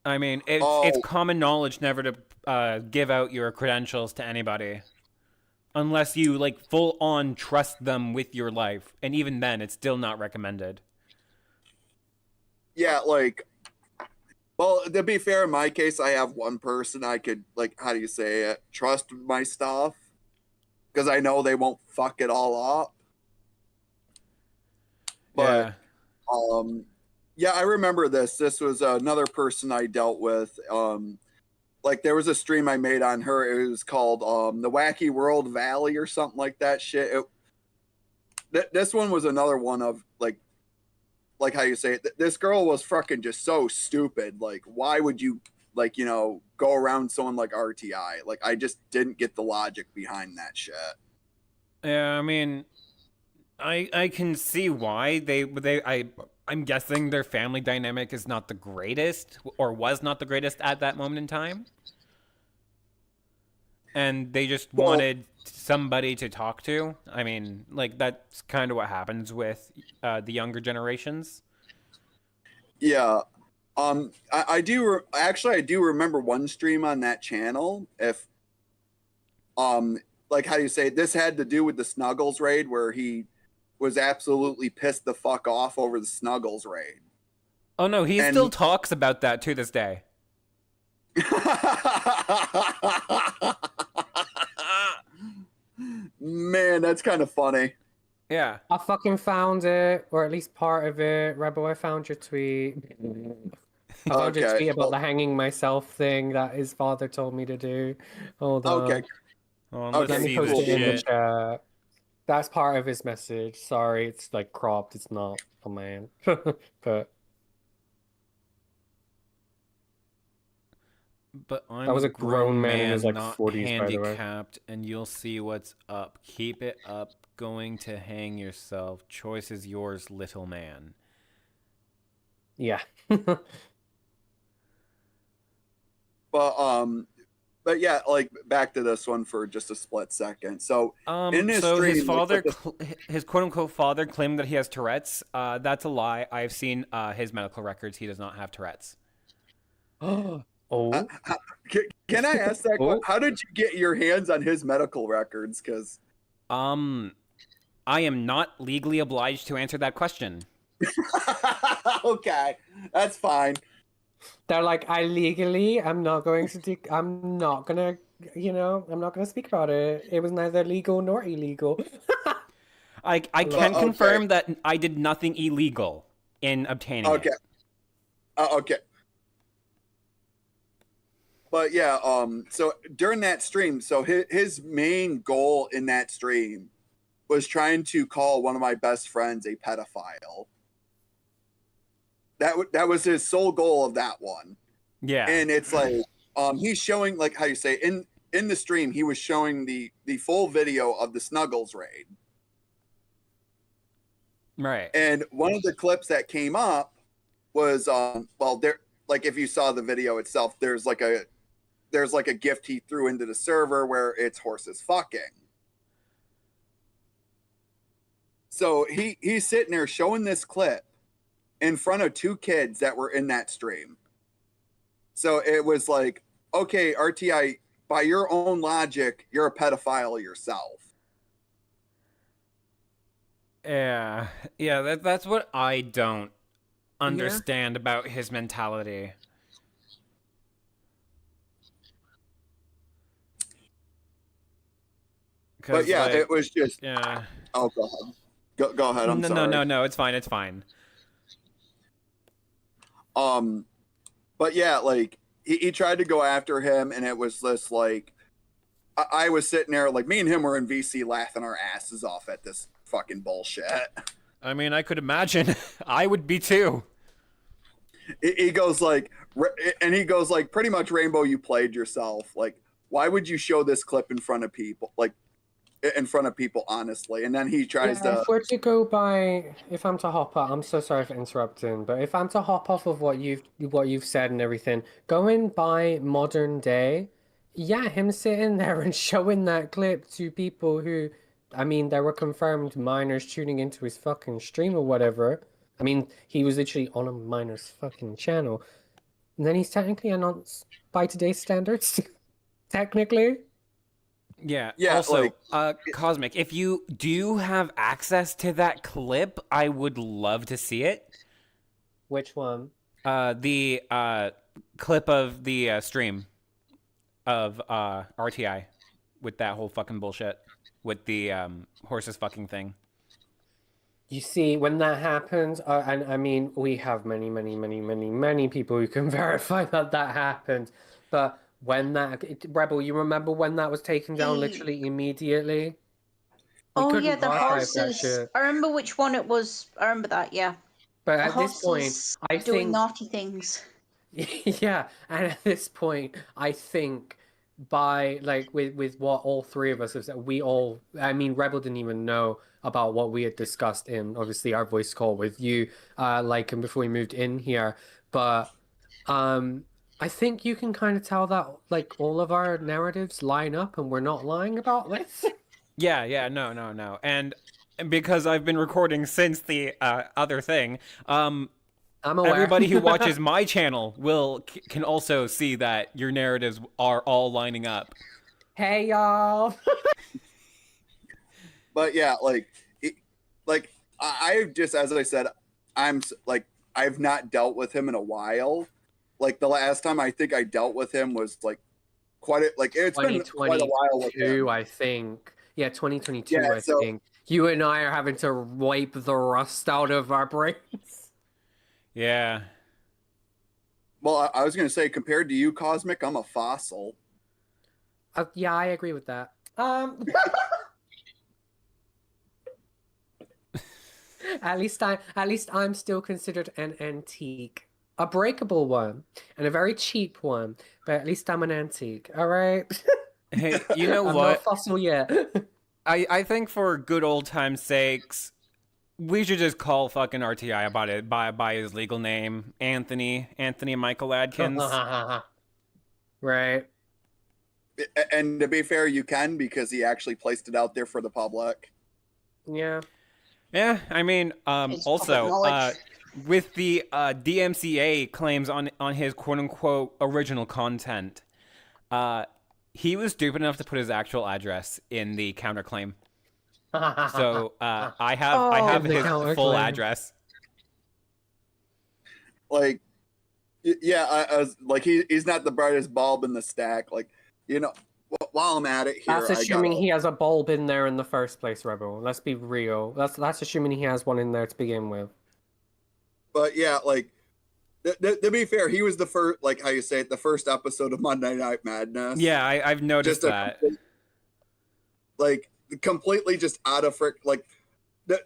I mean, it's common knowledge never to give out your credentials to anybody. Unless you, like, full-on trust them with your life. And even then, it's still not recommended. Yeah, like... Well, to be fair, in my case, I have one person I could, like, how do you say it? Trust my stuff. Because I know they won't fuck it all up. But, yeah, I remember this. This was another person I dealt with. Like, there was a stream I made on her. It was called The Wacky World Valley or something like that shit. This one was another one of, like how you say it. This girl was fucking just so stupid. Like, why would you, like, you know, go around someone like RTI? Like, I just didn't get the logic behind that shit. Yeah, I mean, I can see why I'm guessing their family dynamic is not the greatest, or was not the greatest at that moment in time. And they just wanted somebody to talk to. I mean, like, that's kind of what happens with the younger generations. Yeah. I do remember one stream on that channel. If, like how you say, this had to do with the Snuggles raid where he was absolutely pissed the fuck off over the Snuggles raid. Oh no, he still talks about that to this day. Man, that's kind of funny. Yeah. I fucking found it, or at least part of it. Rebel, I found your tweet. I found your tweet about the hanging myself thing that his father told me to do. Hold on. Okay. Let me post it in the chat. That's part of his message. Sorry, it's like cropped. It's not. Oh man. But I'm that was a grown man in his like not 40s, handicapped, by the way. and you'll see what's up. Keep it up. Going to hang yourself. Choice is yours, little man. Yeah. But yeah, like back to this one for just a split second. So in his so stream, his father, his quote unquote father, claimed that he has Tourette's. That's a lie. I've seen his medical records. He does not have Tourette's. Oh. Can I ask that question? How did you get your hands on his medical records? Because I am not legally obliged to answer that question. Okay, that's fine. They're like, I'm not gonna, I'm not gonna speak about it. It was neither legal nor illegal. I can confirm that I did nothing illegal. in obtaining Okay. it. Okay. But yeah, so during that stream, so his main goal in that stream was trying to call one of my best friends a pedophile. That was his sole goal of that one. Yeah. And it's like he's showing, like, how you say, in the stream he was showing the full video of the Snuggles raid. Right. And one of the clips that came up was well, there, like, if you saw the video itself, there's like a gift he threw into the server where it's horses fucking. So he's sitting there showing this clip in front of two kids that were in that stream. So it was like, okay, RTI, by your own logic, you're a pedophile yourself. Yeah. Yeah, that's what I don't understand about his mentality. But yeah, like, it was just. Yeah. Oh, go ahead. Go ahead. I'm sorry. No. It's fine. It's fine. But yeah, like he tried to go after him, and it was this like, I was sitting there, like, me and him were in VC laughing our asses off at this fucking bullshit. I mean, I could imagine. I would be too. He goes like, pretty much, Rainbow, you played yourself. Like, why would you show this clip in front of people? Like, in front of people, honestly. And then he tries to. If we're to go by, if I'm to hop off, I'm so sorry for interrupting, but if I'm to hop off of what you've said and everything, going by modern day, yeah, him sitting there and showing that clip to people who, I mean, there were confirmed minors tuning into his fucking stream or whatever. I mean, he was literally on a minor's fucking channel. And then he's technically a nonce by today's standards. Technically. Yeah. Yeah. Also, like, Cosmic, if you do have access to that clip, I would love to see it. Which one? The clip of the stream of RTI with that whole fucking bullshit with the horses fucking thing. You see, when that happens, and I mean, we have many people who can verify that happened, but when Rebel, you remember when that was taken down literally immediately? Oh yeah, the archive that horses. shit. I remember which one it was. I remember that. Yeah. But The at this point, horses I doing think naughty things. yeah, and at this point, I think by like with what all three of us have said, I mean, Rebel didn't even know about what we had discussed in obviously our voice call with you, like, and before we moved in here, but I think you can kind of tell that like all of our narratives line up and we're not lying about this. Yeah, no. And because I've been recording since the other thing, I'm aware. everybody who watches my channel can also see that your narratives are all lining up. Hey, y'all. but yeah, like I just, as I said, I'm like, I've not dealt with him in a while. Like, the last time I think I dealt with him was like it's been quite a while with him. I think. Yeah, 2022, Yeah, I think. You and I are having to wipe the rust out of our brains. Yeah. Well, I was going to say, compared to you, Cosmic, I'm a fossil. Yeah, I agree with that. At least I'm still considered an antique. A breakable one, and a very cheap one, but at least I'm an antique, all right? Hey, you know I'm what? not fossil yet. I think for good old time's sakes, we should just call fucking RTI about it by his legal name, Anthony Michael Adkins. Right. And to be fair, you can, because he actually placed it out there for the public. Yeah. Yeah, I mean, also, with the DMCA claims on his quote-unquote original content, he was stupid enough to put his actual address in the counterclaim. So I have his full address. Like, yeah, I was like, he's not the brightest bulb in the stack. Like, you know, while I'm at it here, that's assuming he has a bulb in there in the first place, Rebel. Let's be real. That's assuming he has one in there to begin with. But yeah, like to be fair, he was the first, like how you say it, the first episode of Monday Night Madness. Yeah, I've noticed that. Like completely just out of like.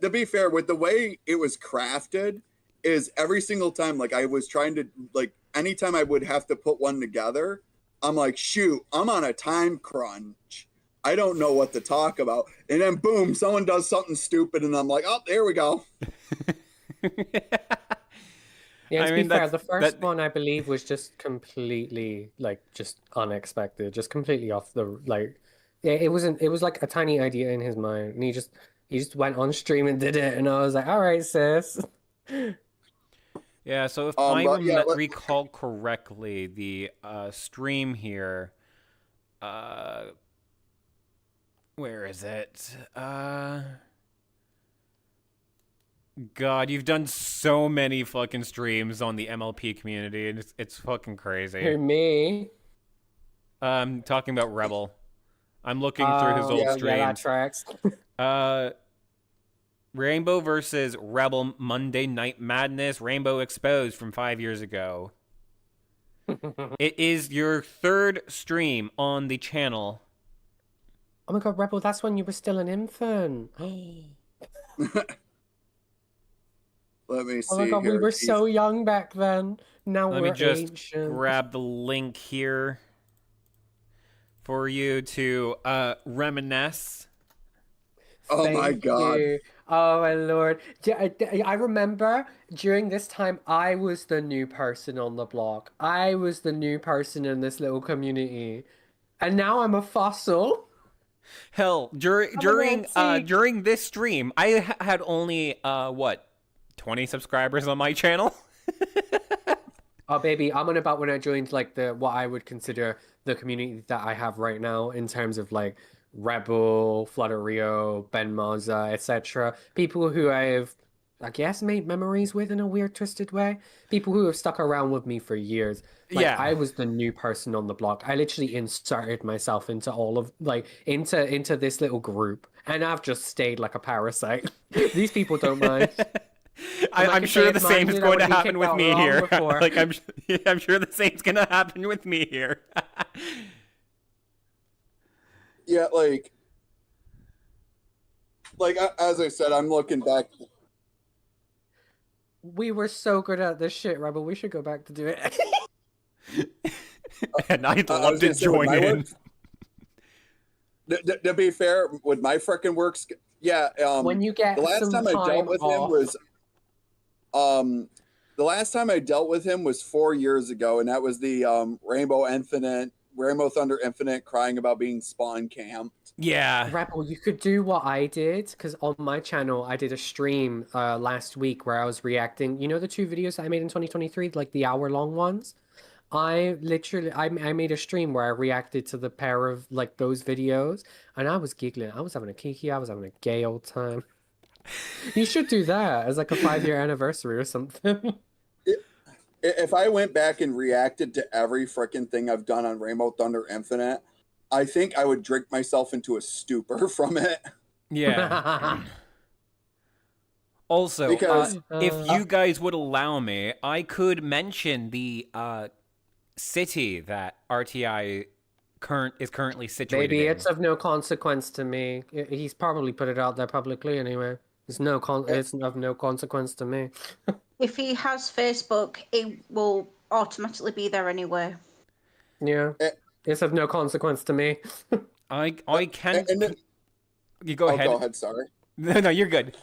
To be fair, with the way it was crafted, is every single time, like I was trying to, like anytime I would have to put one together, I'm like, shoot, I'm on a time crunch. I don't know what to talk about. And then boom, someone does something stupid and I'm like, oh, there we go. Yeah, to be fair, the first one I believe was just completely like just unexpected, just completely off the like. Yeah, it was like a tiny idea in his mind, and he just went on stream and did it, and I was like, all right, sis. Yeah, so if recall correctly, the stream here, where is it? God, you've done so many fucking streams on the MLP community, and it's fucking crazy. Who, me? Talking about Rebel. I'm looking through his old streams. Yeah, that tracks. Rainbow versus Rebel Monday Night Madness, Rainbow Exposed from 5 years ago. It is your third stream on the channel. Oh my god, Rebel, that's when you were still an infant. Let me see. Oh my god, we were so young back then. Now we're ancient. Let me just grab the link here for you to reminisce. Oh my god. You. Oh my lord. I remember during this time I was the new person on the block. I was the new person in this little community. And now I'm a fossil. Hell, during this stream, I had only 20 subscribers on my channel. Oh baby, I'm on about when I joined like what I would consider the community that I have right now in terms of like Rebel, Flutterio, Ben Maza, etc. People who I've, I guess, made memories with in a weird, twisted way. People who have stuck around with me for years. Like, yeah, I was the new person on the block. I literally inserted myself into all of into this little group, and I've just stayed like a parasite. These people don't mind. I'm sure the same is going to happen with me here. Like I'm sure the same's going to happen with me here. Yeah, like as I said, I'm looking back. We were so good at this shit, Rebel. We should go back to do it. And I'd love to join in. To be fair, with my frickin' works, yeah. When you get the last time I dealt with him was, the last time I dealt with him was 4 years ago, and that was the Rainbow Thunder Infinite crying about being spawn camped. Yeah. Rebel, you could do what I did, because on my channel, I did a stream last week where I was reacting. You know the 2 videos that I made in 2023, like the hour-long ones? I made a stream where I reacted to the pair of like those videos, and I was giggling. I was having a kiki. I was having a gay old time. You should do that as like a 5-year anniversary or something. If I went back and reacted to every freaking thing I've done on Rainbow Thunder Infinite, I think I would drink myself into a stupor from it. Yeah. Also, because, if you guys would allow me, I could mention the city that RTI is currently situated Maybe in. It's of no consequence to me. He's probably put it out there publicly anyway. It's of no consequence to me. If he has Facebook, it will automatically be there anyway. Yeah. It's of no consequence to me. I can. You go ahead. Go ahead. Sorry. No, you're good.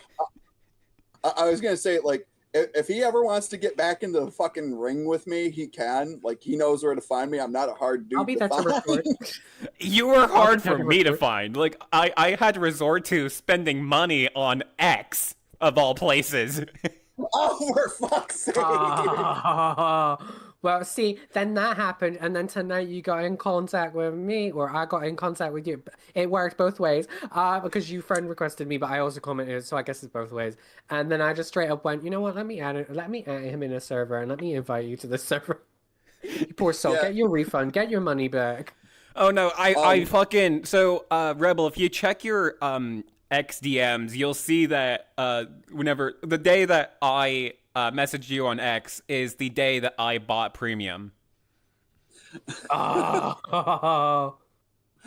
I was gonna say, like, if he ever wants to get back into the fucking ring with me, he can. Like, he knows where to find me. I'm not a hard dude. I'll be there to record. You were hard for me to find. Like, I had to resort to spending money on X of all places. Oh, for fuck's sake! Well, see, then that happened, and then tonight you got in contact with me, or I got in contact with you. It worked both ways, because you friend requested me, but I also commented, so I guess it's both ways. And then I just straight up went, you know what? Let me add him in a server, and let me invite you to the server. You poor soul, Get your refund, get your money back. Oh no, I fucking Rebel. If you check your XDMs, you'll see that whenever the day that I messaged you on X is the day that I bought premium. Oh,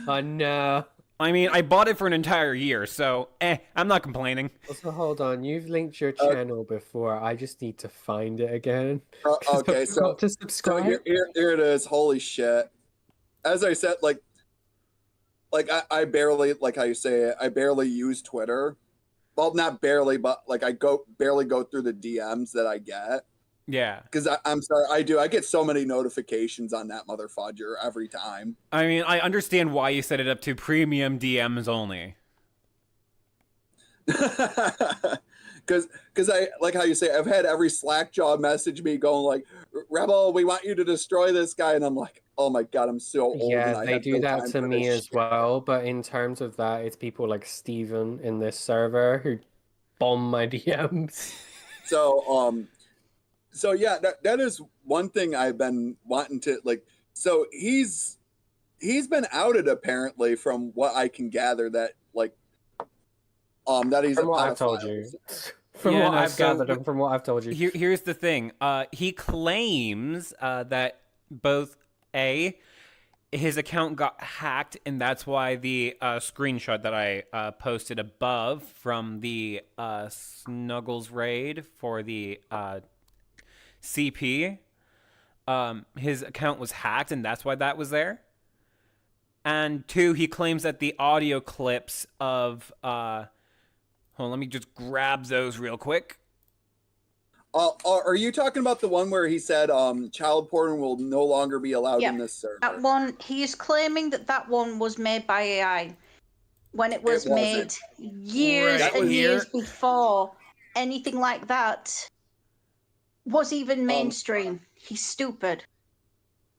no. I mean, I bought it for an entire year, so I'm not complaining. Also, hold on. You've linked your channel before. I just need to find it again. Okay, I so forgot to so subscribe. here it is. Holy shit! As I said, like I barely, like how you say it, I barely use Twitter. Well, not barely, but like I barely go through the DMs that I get. Yeah. Because I'm sorry, I get so many notifications on that motherfudger every time. I mean, I understand why you set it up to premium DMs only. Because I, like how you say, I've had every Slackjaw message me going like, Rebel, we want you to destroy this guy, and I'm like, oh my god, I'm so old. Yeah, and I they have do no that time to for me this as shit. well. But in terms of that, it's people like Steven in this server who bomb my DMs. So yeah, that is one thing I've been wanting to like. So he's been outed apparently, from what I can gather, that like that he's From a what pedophile. I've told you. From Yeah, what no, I've so gathered and from what I've told you. Here's the thing. He claims that both his account got hacked, and that's why the screenshot that I posted above from the Snuggles raid for the CP, his account was hacked, and that's why that was there. And 2, he claims that the audio clips of hold on, let me just grab those real quick. Are you talking about the one where he said child porn will no longer be allowed in this server? That one, he is claiming that one was made by AI when it was made years Right and here. years before anything like that was even mainstream. He's stupid.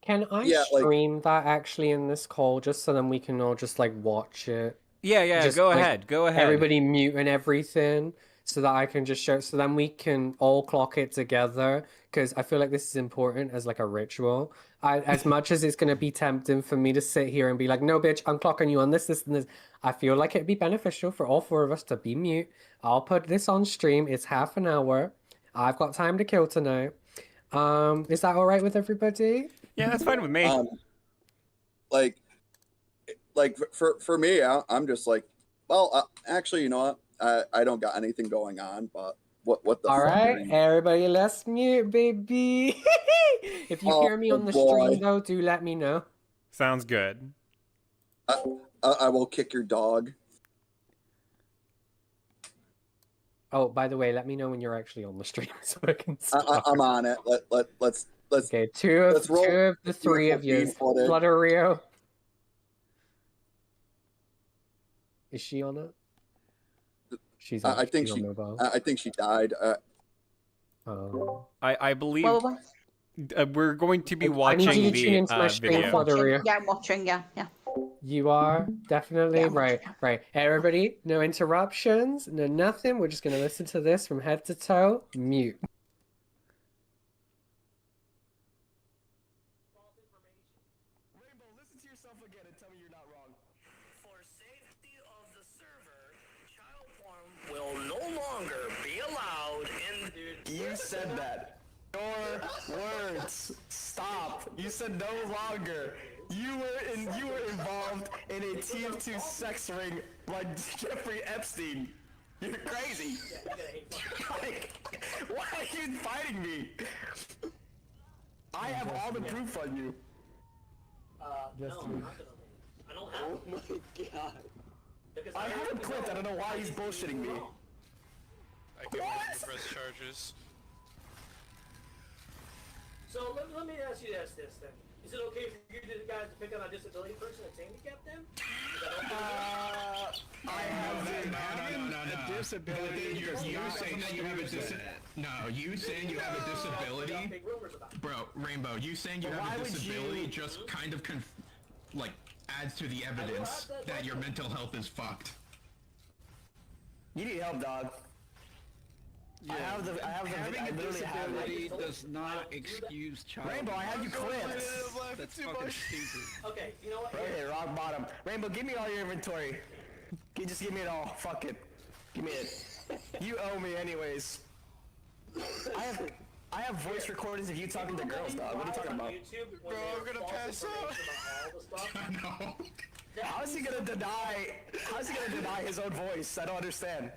Can I stream that actually in this call just so then we can all just like watch it? Yeah, Just, go like, ahead. Go ahead. Everybody mute and everything so that I can just show, so then we can all clock it together, because I feel like this is important as like a ritual. As much as it's going to be tempting for me to sit here and be like, no, bitch, I'm clocking you on this, and this, I feel like it'd be beneficial for all 4 of us to be mute. I'll put this on stream. It's half an hour. I've got time to kill tonight. Is that all right with everybody? Yeah, that's fine with me. Like for me, I'm just like, well, actually, you know what? I don't got anything going on, but what the all fuck? Right, everybody, let's mute, baby. If you hear me on the stream, though, do let me know. Sounds good. I will kick your dog. Oh, by the way, let me know when you're actually on the stream so I can start. I'm on it. Let's. Okay, two of the 3 of you. Flutter Rio. Is she on it? She's on, I think she's she. on mobile. I think she died. I believe we're going to be I watching need you to tune the into my stream, video. Flutter Rio. Yeah, I'm watching. Yeah. You are definitely Yeah, right. Everybody, no interruptions, no nothing. We're just gonna listen to this from head to toe. Mute. Rainbow, listen to yourself again and tell me you're not wrong. For safety of the server, child porn will no longer be allowed in. You said that. Your words. Stop. You said no longer. You were involved in a TF2 sex ring like Jeffrey Epstein. You're crazy. Like, why are you fighting me? I have all the proof on you. No, I'm not gonna leave. I don't have Oh my god. I have him clipped. I don't know why he's bullshitting me. I can press charges. So let me ask you this then. Is it okay for you guys to pick on a disability person and handicap them? I have a disability. You saying that you have a disability? No, you saying you have a disability? Big rumors about it. Bro, Rainbow, you saying you have a disability just kind of adds to the evidence that your mental health is fucked. You need help, dog. Yeah. I literally have it. Does not excuse child. Rainbow, I have you clipped. That's fucking stupid. Okay, you know what? Right here, rock bottom. Rainbow, give me all your inventory. Just give me it all. Fuck it. Give me it. You owe me anyways. I have voice recordings of you talking to girls, dog. What are you talking about? Bro, I'm gonna pass out. I know. How is he gonna deny his own voice? I don't understand.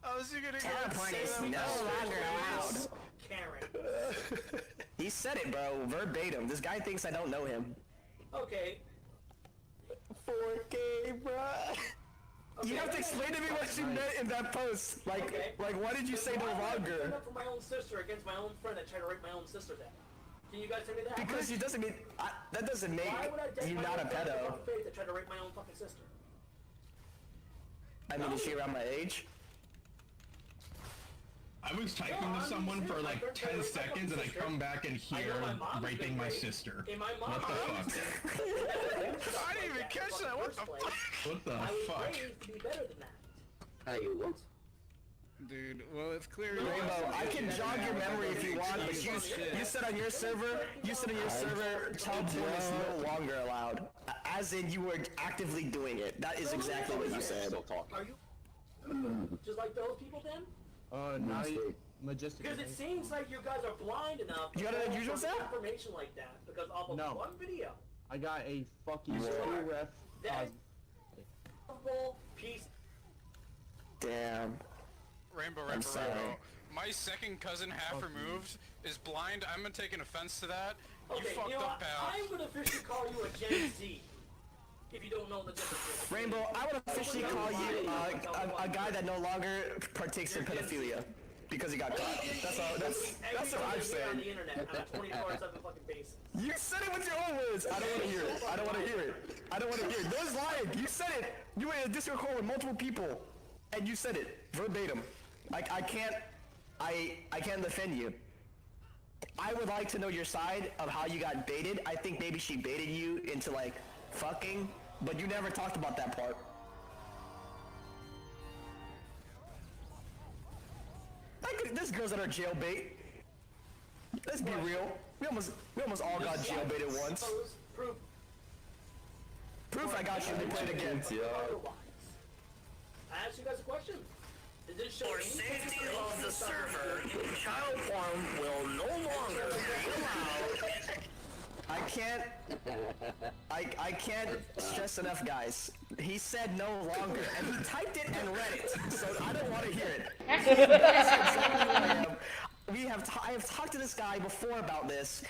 How is he gonna Teleport is no longer allowed. Karen. He said it, bro, verbatim. This guy thinks I don't know him. Okay. 4K, bro. You have to explain to me what you meant in that post. Like, why did you say no Why would I longer? stand up for my own sister against my own friend that tried to rape my own sister then? Can you guys tell me that? Because he doesn't mean that doesn't make Why would I deck you my not a own friend pedo. about faith that tried to rape my own fucking sister? I mean, is she around my age? I was typing to someone for like 10 seconds and I come back and hear raping my sister. What the fuck? I didn't even catch that. What the fuck? What the fuck? To be better than that. Dude, well, it's clear. Rainbow, I can jog your memory if you want, but you said on your server, child porn is no longer allowed. As in, you were actively doing it. That is exactly what you said. Are you just like those people then? Now you majestic. Because it seems like you guys are blind enough to You got an fall unusual for sound? information like that because off of No. one video. I got a fucking school ref. That horrible piece. Damn. Rainbow, sorry. my second cousin half removed is blind. I'm gonna take an offense to that. Okay, You fucked know up, what? pal. I'm gonna officially call you a Gen Z. If you don't know the difference. Rainbow, I would officially call you a guy that no longer partakes in pedophilia because he got caught. That's what I'm on saying. the internet on a 24/7 fucking basis. You said it with your own words. I don't want to hear it. I don't want to hear it. I don't want to hear it. No one's lying. You said it. You were in a Discord call with multiple people, and you said it verbatim. I can't defend you. I would like to know your side of how you got baited. I think maybe she baited you into like fucking, but you never talked about that part. There's girls that are jailbait. Let's be real. We almost all got jailbaited once. Proof I got you. Let me play it again. Otherwise, I asked you guys a question. Does it show For any safety difference of the in server, child porn will no longer be allowed? I can't stress enough, guys. He said no longer, and he typed it and read it, so I don't want to hear it. That's exactly what I am. I have talked to this guy before about this,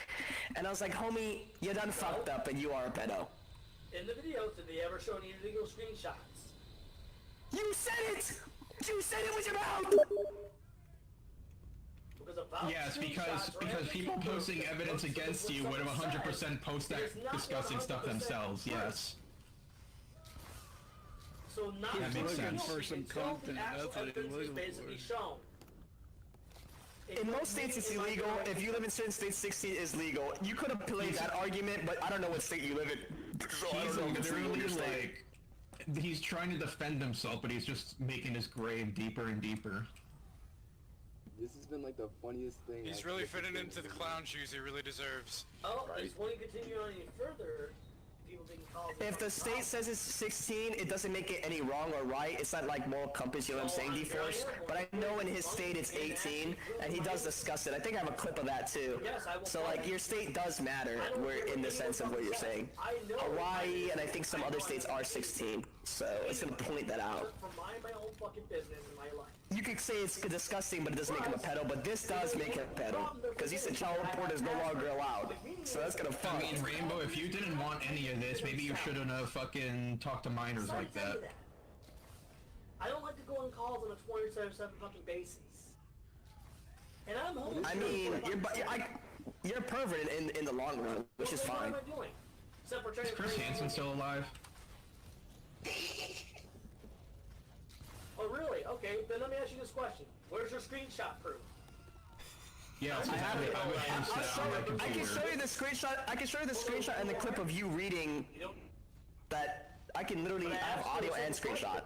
and I was like, homie, you done fucked up, and you are a pedo. In the video, did they ever show any illegal screenshots? You said it! You said it with your mouth! Yes, because people posting evidence against you would have 100% posted discussing stuff themselves. Yes. So not That makes sense. For some content, that's what he was basically shown. In most states it's illegal. If you live in certain states, 16 is legal. You could have played that argument, but I don't know what state you live in. So I He's don't know if it's legal in your literally state. like, he's trying to defend himself, but he's just making his grave deeper and deeper. This has been like the funniest thing. He's really fitting into the clown shoes he really deserves. Oh, just want to continue on any further. People being called. If the state says it's 16, it doesn't make it any wrong or right. It's not like moral compass, you know what I'm saying, D-Force? But I know in his state it's 18, and he does discuss it. I think I have a clip of that too. So like, your state does matter, in the sense of what you're saying. Hawaii, and I think some other states are 16. So it's gonna point that out. For my own fucking business in my life. You could say it's disgusting, but it doesn't make him a pedo, but this does make him a pedo. Because he said child report is no longer allowed. So that's gonna fuck. I mean, Rainbow, if you didn't want any of this, maybe you shouldn't have fucking talked to minors like that. I don't like to go on calls on a 24/7 fucking basis. And I'm home. I mean, you're a pervert in the long run, which is fine. What am I doing? Except for trying Is to Chris train Hansen still alive? Oh, really? Okay, then let me ask you this question. Where's your screenshot proof? Yes, I have it. I would post that on my computer. I can show you the screenshot. I can show you the screenshot and the clip of you reading that. I can literally have audio and screenshot.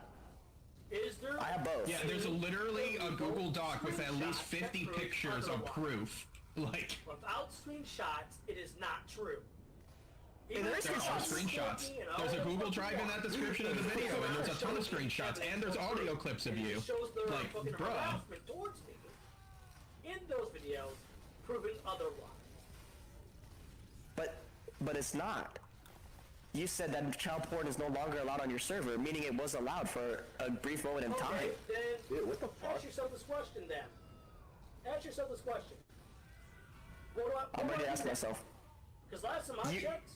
Is there? I have both. Yeah, there's literally a Google Doc with at least 50 pictures of proof. Like, without screenshots, it is not true. There are screenshots. There's a Google Drive in that description of the video, and there's a ton of screenshots, and there's audio clips of you. Like, bruh. in those videos proving otherwise. But it's not. You said that child porn is no longer allowed on your server, meaning it was allowed for a brief moment in time. Okay, then Dude, what the fuck? ask yourself this question then. Ask yourself this question. What do I, I'm ready to ask myself. Because last time I checked,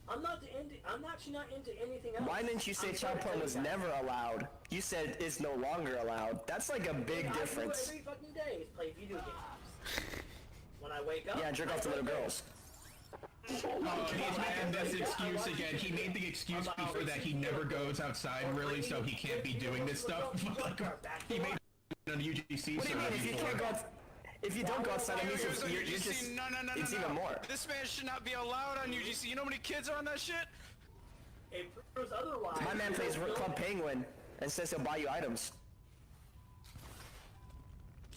I'm actually not into anything else. Why didn't you say child porn was never allowed? You said it's no longer allowed. That's like a big difference. I do every fucking day is play video games. When I wake up, Yeah, jerk off to little girls. Oh, he's made this excuse again. He made the excuse before that he never goes outside, really, so he can't be doing this stuff. Like, he made it on UGC. What do you mean? If you can't go if you don't go outside, that means you're just... No. It's even more. This man should not be allowed on UGC. You know how many kids are on that shit? It proves otherwise. My man plays Club Penguin and says he'll buy you items.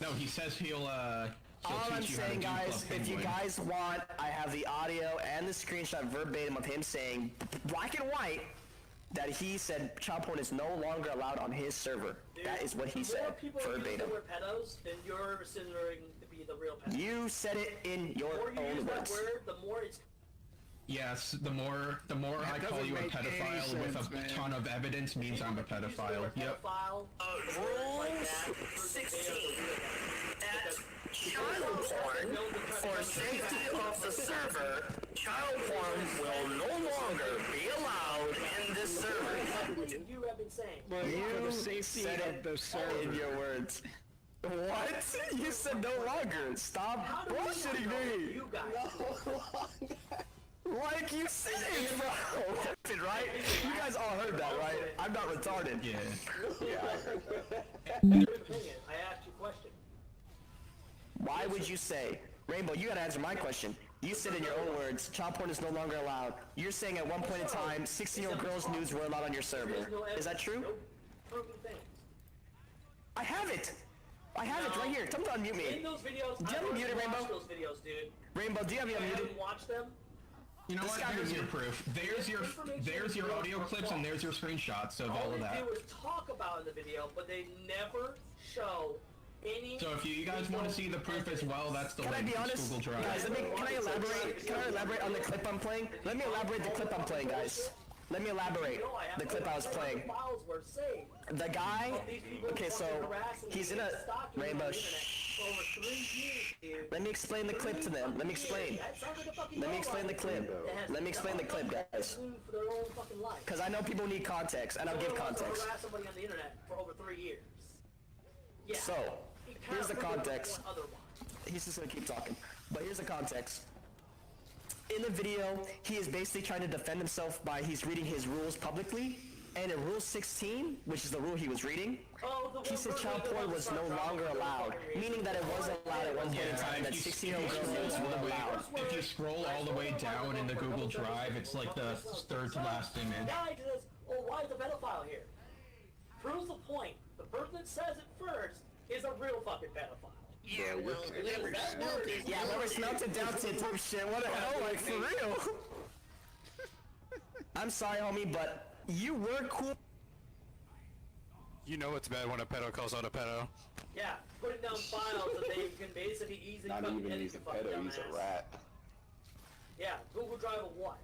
No, he says he'll All I'm teach you how to saying, do guys, Club if you Penguin. guys want, I have the audio and the screenshot verbatim of him saying, black and white, that he said child porn is no longer allowed on his server. Dude, That is what he the more said, people verbatim. use the word pedos, then you're considering to be the real pedo. You said it in The your more you own use that words. word, the more it's... Yes, the more I call you a pedophile with a ton of evidence means I'm a pedophile. Yep. Rule 16. At child porn, for safety of the server, child porn will no longer be allowed in this server. You have been saying. For the safety said of it the server. in your words. What? You said no longer. Stop bullshitting me. You guys. Like you said it, bro. Right? You guys all heard that, right? I'm not retarded. Yeah. Opinion. I asked you a question. Why would you say, Rainbow, you gotta answer my question. You said in your own words, child porn is no longer allowed. You're saying at one point in time, 16-year-old girls' nudes were allowed on your server. Is that true? No proven things. I have it. I have it right here. Tell me to unmute In me. those videos, Do you have I me muted, watched Rainbow? those videos, dude. Rainbow, do you have me I unmuted? haven't watched them. You know This what? guy There's was- your proof. There's your audio clips and there's your screenshots of all All of they that. do is talk about in the video, but they never show any... So if you guys want to see the proof as well, that's the Can I link. be It's honest? Google Drive. Guys, can I elaborate? Can I elaborate on the clip I'm playing? Let me elaborate the clip I'm playing, guys. Let me elaborate the clip I was playing. Files were saved. The guy, These people okay, so fucking harassing he's in me a and stalking me on Rainbow. the internet for over 3 years, dude. Let me explain the clip to them. Let me explain. That sounds like a fucking Let me explain the clip. that has Let me explain the clip, guys. nothing for their own fucking life. Because I know people need context, and I'll give Someone wants to context. harass somebody on the internet for over 3 years. Yeah. So, He kinda here's the proved context. what otherwise. He's just gonna keep talking. But here's the context. In the video, he is basically trying to defend himself by he's reading his rules publicly. And in Rule 16, which is the rule he was reading, he said child porn was no longer allowed, meaning that it was allowed at one point in time that 16-year-old girls' nudes were allowed. If you scroll all the way down in the Google Drive, it's like the third to last image. Guy says, oh, why is the pedophile here? Proves the point. The person that says it first is a real fucking pedophile. Yeah, well, never smelled it. Yeah, whoever smelt it down to type shit. What the hell? Like, for real? I'm sorry, homie, but you were cool. You know it's bad when a pedo calls out a pedo. Yeah, putting down files that they can basically easily Not fucking even edit he's a the fucking pedo, he's a dumbass. rat. Yeah, Google Drive of what?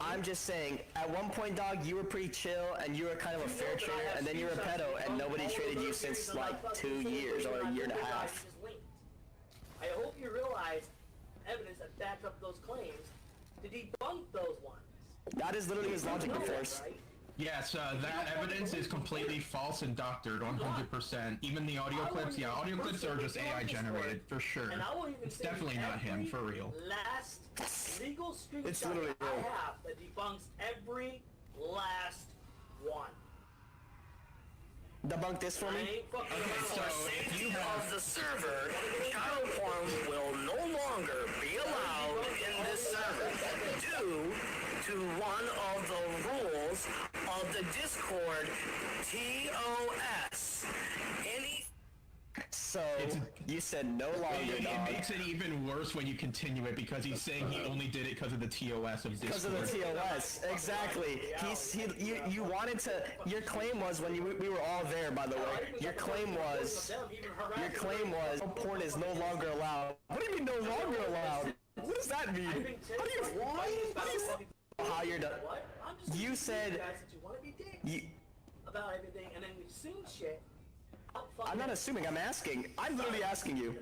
I'm just saying, at one point, dog, you were pretty chill, and you were kind of a fair trader, and then you were a pedo, and nobody traded you since, like, 2 years or a year and a half. I hope you realize evidence that backs up those claims to debunk those ones. That is literally his logic, of course. Yes, that evidence is completely false and doctored, 100%. Even the audio clips, yeah, audio clips are just AI generated, for sure. And I will even It's say definitely not him, every for real. Last legal It's screenshot literally I him. have that debunks every last one. Debunk this for I me? ain't fucking Okay, around. so if you Of have... the server, child porn will no longer be allowed in this server due to one of the rules of the Discord TOS. Any So you said no longer, It dog. makes it even worse when you continue it because he's saying he only did it because of the TOS of Discord. Because of the TOS, exactly. You wanted to. Your claim was when we were all there. By the way, your claim was porn is no longer allowed. What do you mean no longer allowed? What does that mean? How you're done? You said about everything, and then we assume shit. I'm not assuming. I'm asking. I'm literally asking you.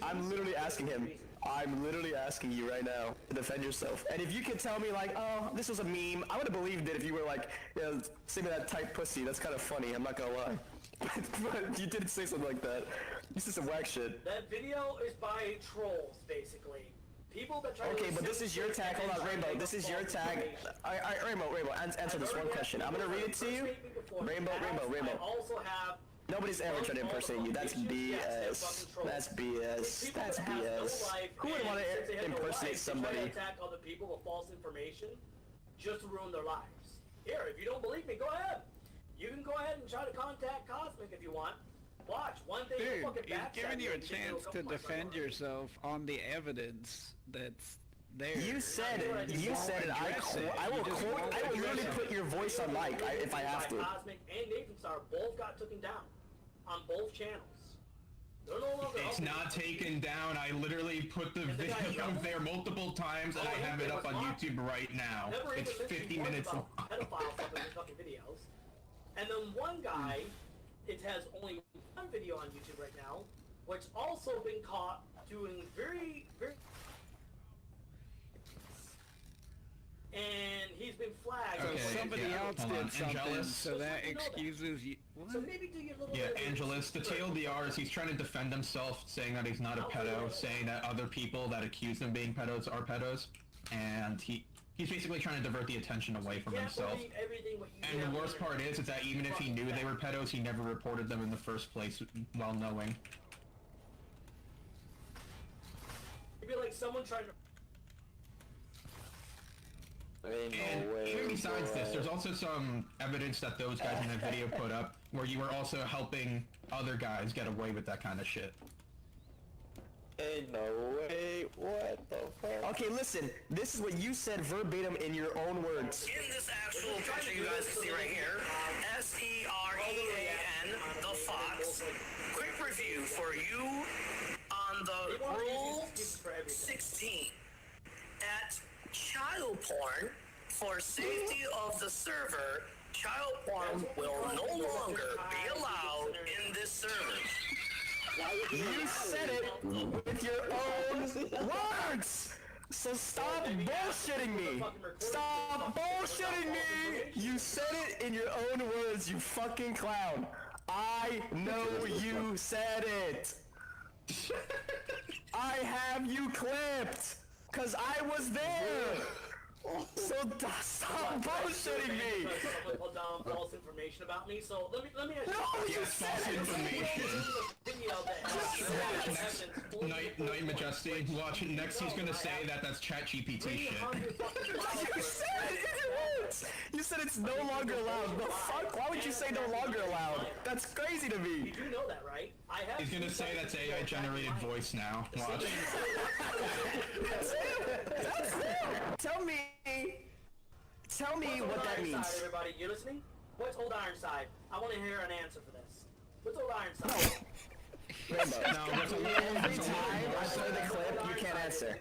I'm literally asking him. I'm literally asking you right now to defend yourself. And if you could tell me like, oh, this was a meme, I would have believed it if you were like, yeah, say me that tight pussy. That's kind of funny. I'm not gonna lie. But you didn't say something like that. This is some whack shit. That video is by trolls, basically. People that try Okay, to but this is your tag. Hold on, Rainbow. This is your tag. Rainbow, answer this one question. I'm gonna read it to you. Rainbow. I also have. Nobody's ever tried to impersonate you. That's BS. That's BS. That's BS. Who would want to impersonate somebody? Attack other people with false information just to ruin their lives. Here, if you don't believe me, go ahead. You can go ahead and try to contact Cosmic if you want. Watch, one day Dude, fucking he's backstab giving you a and chance to defend yourself on the evidence that's there. You said it. You said it. I will literally put your voice on mic if I have to. Cosmic and Nathan Star both got taken down on both channels. They're no longer It's not taken down. I literally put the video there multiple times, and I have it up on YouTube right now. It's 50 minutes long. Pedophile fucking videos. And then one guy, it has only one video on YouTube right now, which also been caught doing very, very. And he's been flagged. So somebody else did something, Angelus. so that excuses you. So maybe do your little Yeah, bit of Angelus, the TLDR is he's trying to defend himself, saying that he's not a pedo, saying that other people that accuse him of being pedos are pedos, and he's basically trying to divert the attention away from himself. And the worst part is that even if he knew they were pedos, he never reported them in the first place while knowing. It'd be like someone trying to. And even besides this, there's also some evidence that those guys in the video put up where you were also helping other guys get away with that kind of shit. Ain't no way. What the fuck? Okay, listen. This is what you said verbatim in your own words. In this actual picture you guys can see right here, SEREAN, the Fox. Quick review for you on the Rule 16. At child porn, for safety of the server, child porn will no longer be allowed in this server. You said it with your own words! So stop bullshitting me! Stop bullshitting me! You said it in your own words, you fucking clown. I know you said it. I have you clipped, cause I was there. So stop bullshitting me! Put down false information about me. So let me ask you. No, you said information. Night Majesty, watch it next. He's gonna say that that's ChatGPT shit. You said it in your words. You said it's no longer allowed. The fuck? Why would you say no longer allowed? That's crazy to me. You do know that, right? He's gonna say that's AI generated voice now. Watch. That's it. That's it. Tell me what that means. Ironside, everybody, you listening? What's Old Ironside? I want to hear an answer for this. What's Old Ironside? Every time I play the clip, you can't answer.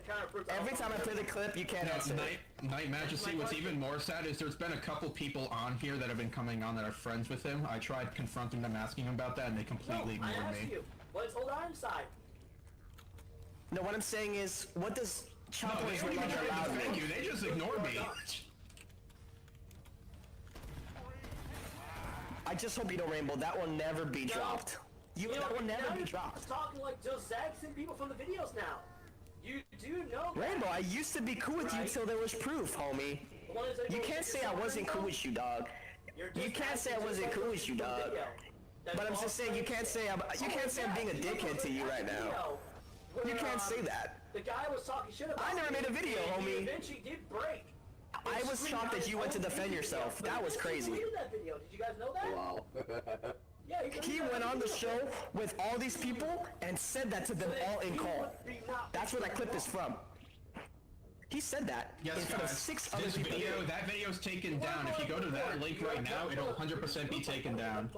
Every time I play the clip, you can't answer. Night Majesty, what's even more sad is there's been a couple people on here that have been coming on that are friends with him. I tried confronting them, asking them about that, and they completely ignored me. What's Old Ironside? No, what I'm saying is, what does child No, they don't even try to defend you, they just ignore me. I just hope you know, Rainbow, that will never be dropped. That will never be dropped. Talking like Joe Zaxxon people from the videos now. You do know that. Rainbow, I used to be cool with you till there was proof, homie. You can't say I wasn't cool with you, dog. You can't say I wasn't cool with you, dog. But I'm just saying, you can't say I'm being a dickhead to you right now. You can't say that. The guy was talking shit about I never made a video, homie. Eventually did break. I was shocked that you went to defend yourself. That was crazy. That video. Did you guys know that? Wow. Yeah, He went on the show with all these people and said that to them all in call. That's where that clip is from. He said that in front of 6 other people. That video's taken down. If you go to that link right now, it'll 100% be taken down.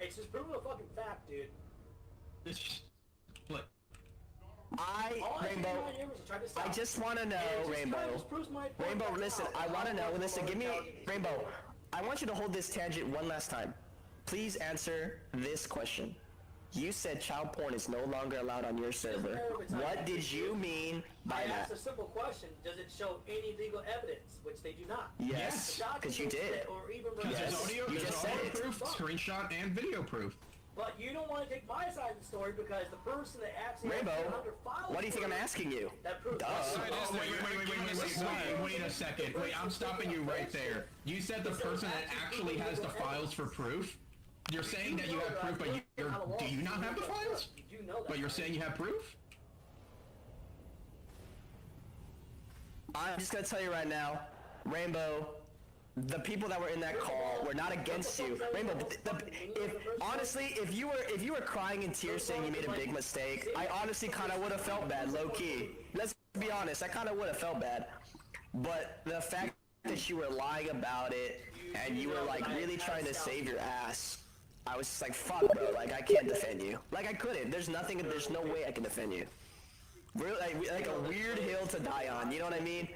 It's just proving a fucking fact, dude. Look. Rainbow, I just want to know, Rainbow. Rainbow, listen, I want to know. Listen, give me, Rainbow, I want you to hold this tangent one last time. Please answer this question. You said child porn is no longer allowed on your server. What did you mean by that? I asked a simple question. Does it show any legal evidence? Which they do not. Yes, because you did. Yes, you just said it. Proof, screenshot, and video proof. But you don't want to take my side of the story because the person that actually Rainbow, files what do you think I'm asking you? That proves Wait a second. Wait, I'm stopping you right there. You said the person that actually has the files for proof? You're saying that you have proof, but do you not have the files? But you're saying you have proof? I'm just gonna tell you right now, Rainbow, the people that were in that call were not against you. Rainbow, if you were crying in tears saying you made a big mistake, I honestly kind of would have felt bad, low key. Let's be honest, I kind of would have felt bad. But the fact that you were lying about it and you were like really trying to save your ass, I was just like, fuck, bro, like I can't defend you. Like I couldn't. There's no way I can defend you. Really, like a weird hill to die on. You know what I mean?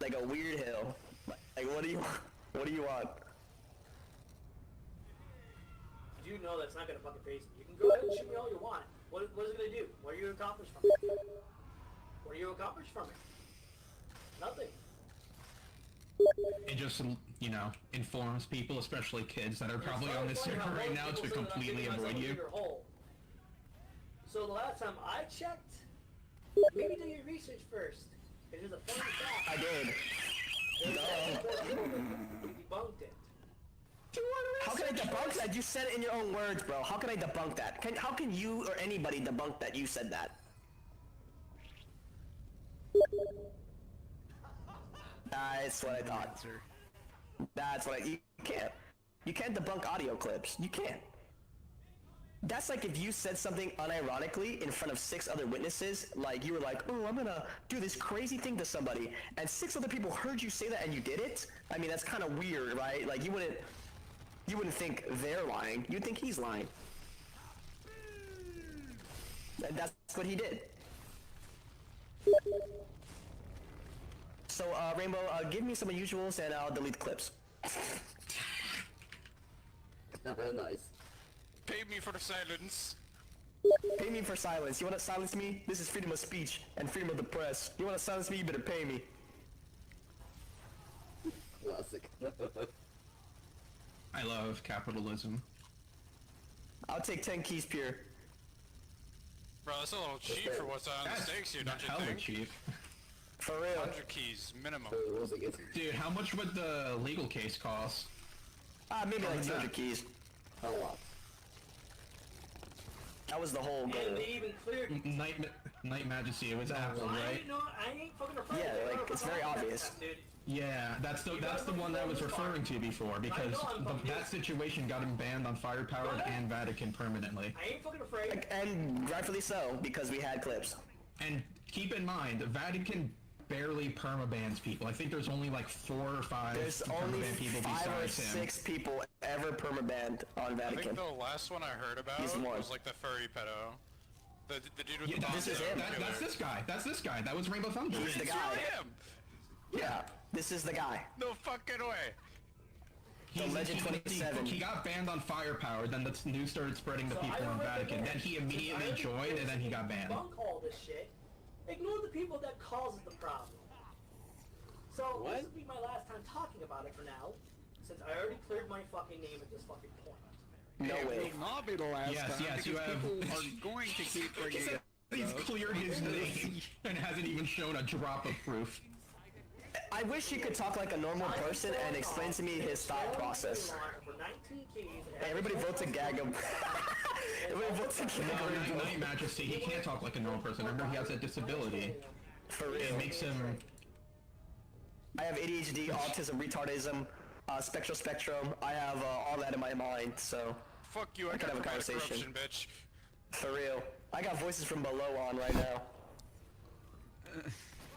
Like a weird hill. Like what do you want? You know that's not gonna fucking face me. You can go ahead and shoot me all you want. What is it gonna do? What are you accomplish from it? What are you accomplish from it? Nothing. It just, you know, informs people, especially kids that are probably on this server right now, to completely avoid you. So the last time I checked, maybe do your research first. It is a funny fact. I did. Debunked it. How can I debunk that? You said it in your own words, bro. How can I debunk that? How can you or anybody debunk that you said that? That's what I thought. That's what you can't. You can't debunk audio clips. You can't. That's like if you said something unironically in front of 6 other witnesses, like you were like, oh, I'm gonna do this crazy thing to somebody, and 6 other people heard you say that and you did it? I mean, that's kind of weird, right? Like you wouldn't think they're lying. You'd think he's lying. And that's what he did. So, Rainbow, give me some unusuals and I'll delete the clips. Nice. Pay me for the silence. Pay me for silence. You wanna silence me? This is freedom of speech and freedom of the press. You wanna silence me? You better pay me. Classic. I love capitalism. I'll take 10 keys pure. Bro, that's a little cheap for what's on the stakes here, don't you Hella think? cheap. For real. 100 keys, minimum. Dude, how much would the legal case cost? Maybe like 200 keys. A lot. That was the whole goal. And they even cleared. Night Majesty, it was Apple, right? I ain't fucking afraid. Yeah, like it's very obvious. Yeah, that's the one that I was referring to before, because that situation got him banned on Firepowered and Vatican permanently. I ain't fucking afraid. And rightfully so, because we had clips. And keep in mind, Vatican barely permabans people. I think there's only like 4 or 5 There's only permaban people 5 or besides him. 6 people ever permabanned on I Vatican. think the last one I heard about was like the furry pedo. The dude with the bomb. This is him. That's this guy. That's this guy. That was Rainbow Thunder. He's the guy. Him. Yeah, this is the guy. No fucking way. The Legend 27. He got banned on Firepower, then the news started spreading to people in Vatican. Then he immediately joined, and then he got banned. Debunk all this shit. Ignore the people that causes the problem. So this will be my last time talking about it for now, since I already cleared my fucking name at this fucking point. No way. It will not be the last time yes, you because have. people are going to keep bringing it He's up. cleared his name and hasn't even shown a drop of proof. I wish he could talk like a normal person and explain to me his thought process. Hey, everybody vote to gag him. Everybody vote to gag him. Night Majesty, he can't talk like a normal person. Remember, he has a disability. For real. It makes him... I have ADHD, autism, retardism, spectrum. I have all that in my my mind, so Fuck you, I can got have a corruption, conversation. bitch. For real. I got voices from below on right now.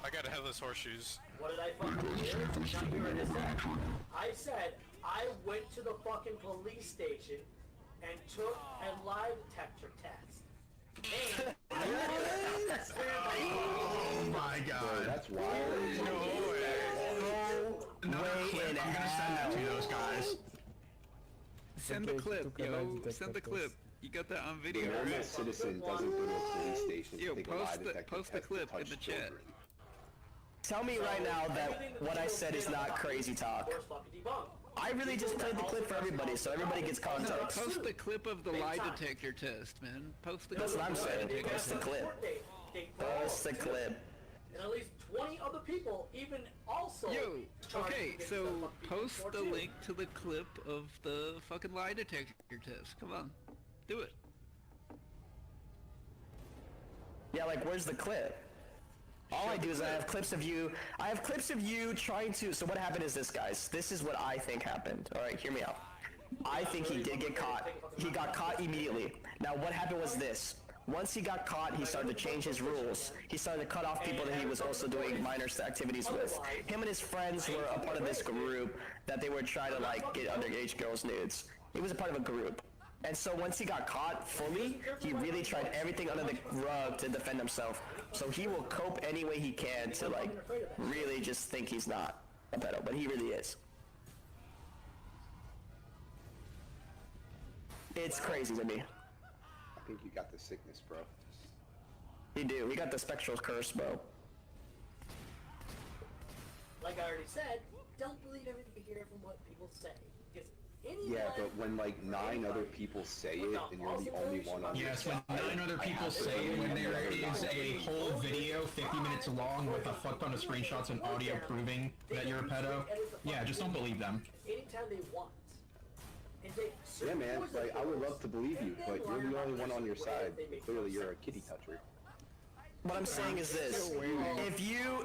I got headless horseshoes. What did I fucking hear? Now you already said. I said I went to the fucking police station and took a lie detector test. And Oh my god. That's wild. No way. Another clip. I'm gonna send that to those guys. Send the clip, yo. Send the clip. You got that on video, A normal right? citizen doesn't go to a police station Yo, to take a lie detector post the test to clip in touch the chat. children. Tell me right now that what I said is not crazy talk. I really just played the clip for everybody, so everybody gets No, context. post the clip of the lie detector test, man. Post the That's clip what I'm of the lie saying. detector Post the test. clip. Post the clip. And at least 20 other people even also. Yo, charged okay, against so the fucking post before the too. link to the clip of the fucking lie detector test. Come on, do it. Yeah, like where's the clip? All I do is I have clips of you trying to, so what happened is this, guys. This is what I think happened. Alright, hear me out. I think he did get caught. He got caught immediately. Now what happened was this. Once he got caught, he started to change his rules. He started to cut off people that he was also doing minor activities with. Him and his friends were a part of this group that they were trying to like get underage girls' nudes. He was a part of a group. And so once he got caught fully, he really tried everything under the rug to defend himself. So he will cope any way he can to like really just think he's not a pedo, but he really is. It's crazy to me. I think you got the sickness, bro. You do. We got the spectral curse, bro. Like I already said, don't believe everything you hear from what people say. Because Yeah, but when like 9 other people say it and you're the only one on Yes, your when side, 9 other people say it, when there is a whole video 50 minutes long with a fuck ton of screenshots and audio proving that you're a pedo, yeah, just don't believe them. Anytime they want. And take Yeah, man, like I would love to believe you, but you're the only one on your side. Clearly, you're a kitty toucher. What I'm saying is this. If you,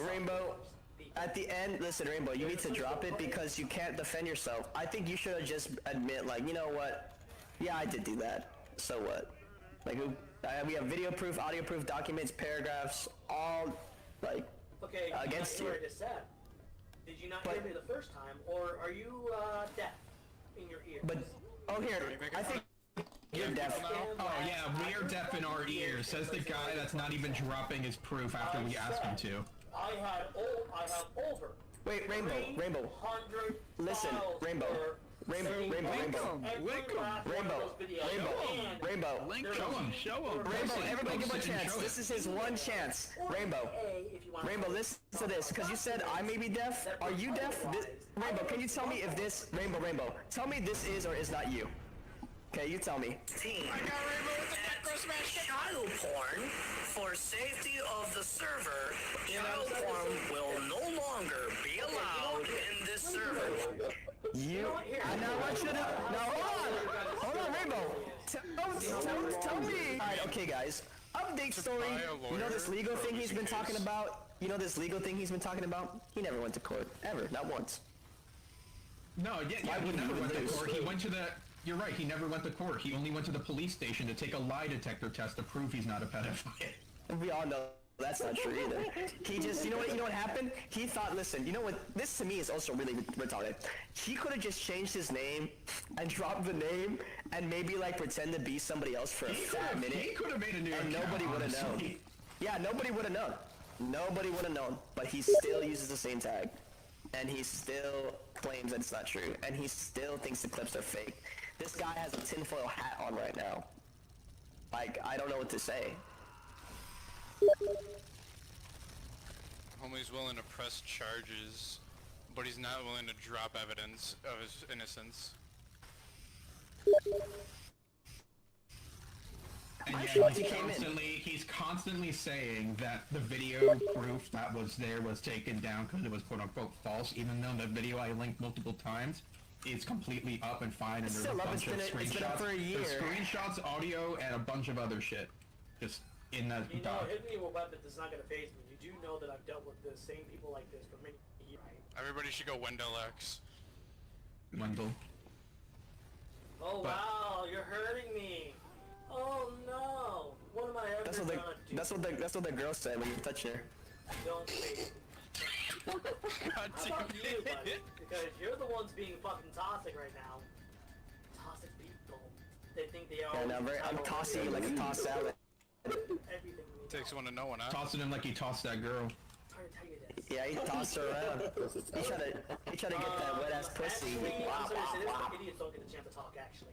Rainbow, at the end, listen, Rainbow, you need to drop it because you can't defend yourself. I think you should just admit, like, you know what? Yeah, I did do that. So what? Like, we have video proof, audio proof, documents, paragraphs, all, like, against you. Did you not hear me the first time, or are you deaf in your ear? But, oh, here, I think you're deaf. Oh yeah, we're deaf in our ears, says the guy that's not even dropping his proof after we ask him to. I have over. Wait, Rainbow. Listen, Rainbow. Rainbow. Show him. Rainbow, everybody give him a chance. This is his one chance. Rainbow, listen to this, because you said I may be deaf. Are you deaf? Rainbow, can you tell me if this, Rainbow, tell me this is or is not you. Okay, you tell me. I got Rainbow with the macro smash. Child porn, for safety of the server, child porn will no longer be allowed in this server. Now what should hold on, Rainbow. Tell me. Alright, okay guys. Update story. You know this legal thing he's been talking about? He never went to court. Ever. Not once. No, yeah, he never went to court. He went to the... You're right, he never went to court. He only went to the police station to take a lie detector test to prove he's not a pedophile. We all know that's not true either. He just, you know what happened? He thought, listen, you know what, this to me is also really retarded. He could have just changed his name and dropped the name and maybe like pretend to be somebody else for a fat minute. He could have made a new and account, nobody would have known. honestly. Yeah, nobody would have known. Nobody would have known, but he still uses the same tag. And he still claims that it's not true. And he still thinks the clips are fake. This guy has a tinfoil hat on right now. Like, I don't know what to say. Homie's willing to press charges, but he's not willing to drop evidence of his innocence. And yet he's constantly saying that the video proof that was there was taken down because it was quote-unquote false, even though the video I linked multiple times is completely up and fine, and there's a bunch of screenshots. It's been up for a year. There's screenshots, audio, and a bunch of other shit. Just in the doc. Hitting me with weapons is not going to phase me. You do know that I've dealt with the same people like this for many years, right? Everybody should go Wendell X. Wendell. That's what the girl said when you touched her. Don't say it. How about you, buddy? Because you're the ones being fucking toxic right now. Toxic people. They think they are. Yeah, I'm tossing you like a tossed salad. Everything Takes one to know one, huh? Tossing him like he tossed that girl. Yeah, he tossed her around. He tried to get that wet ass pussy. Actually, I'm sorry to say this, idiots don't get a chance to talk, actually.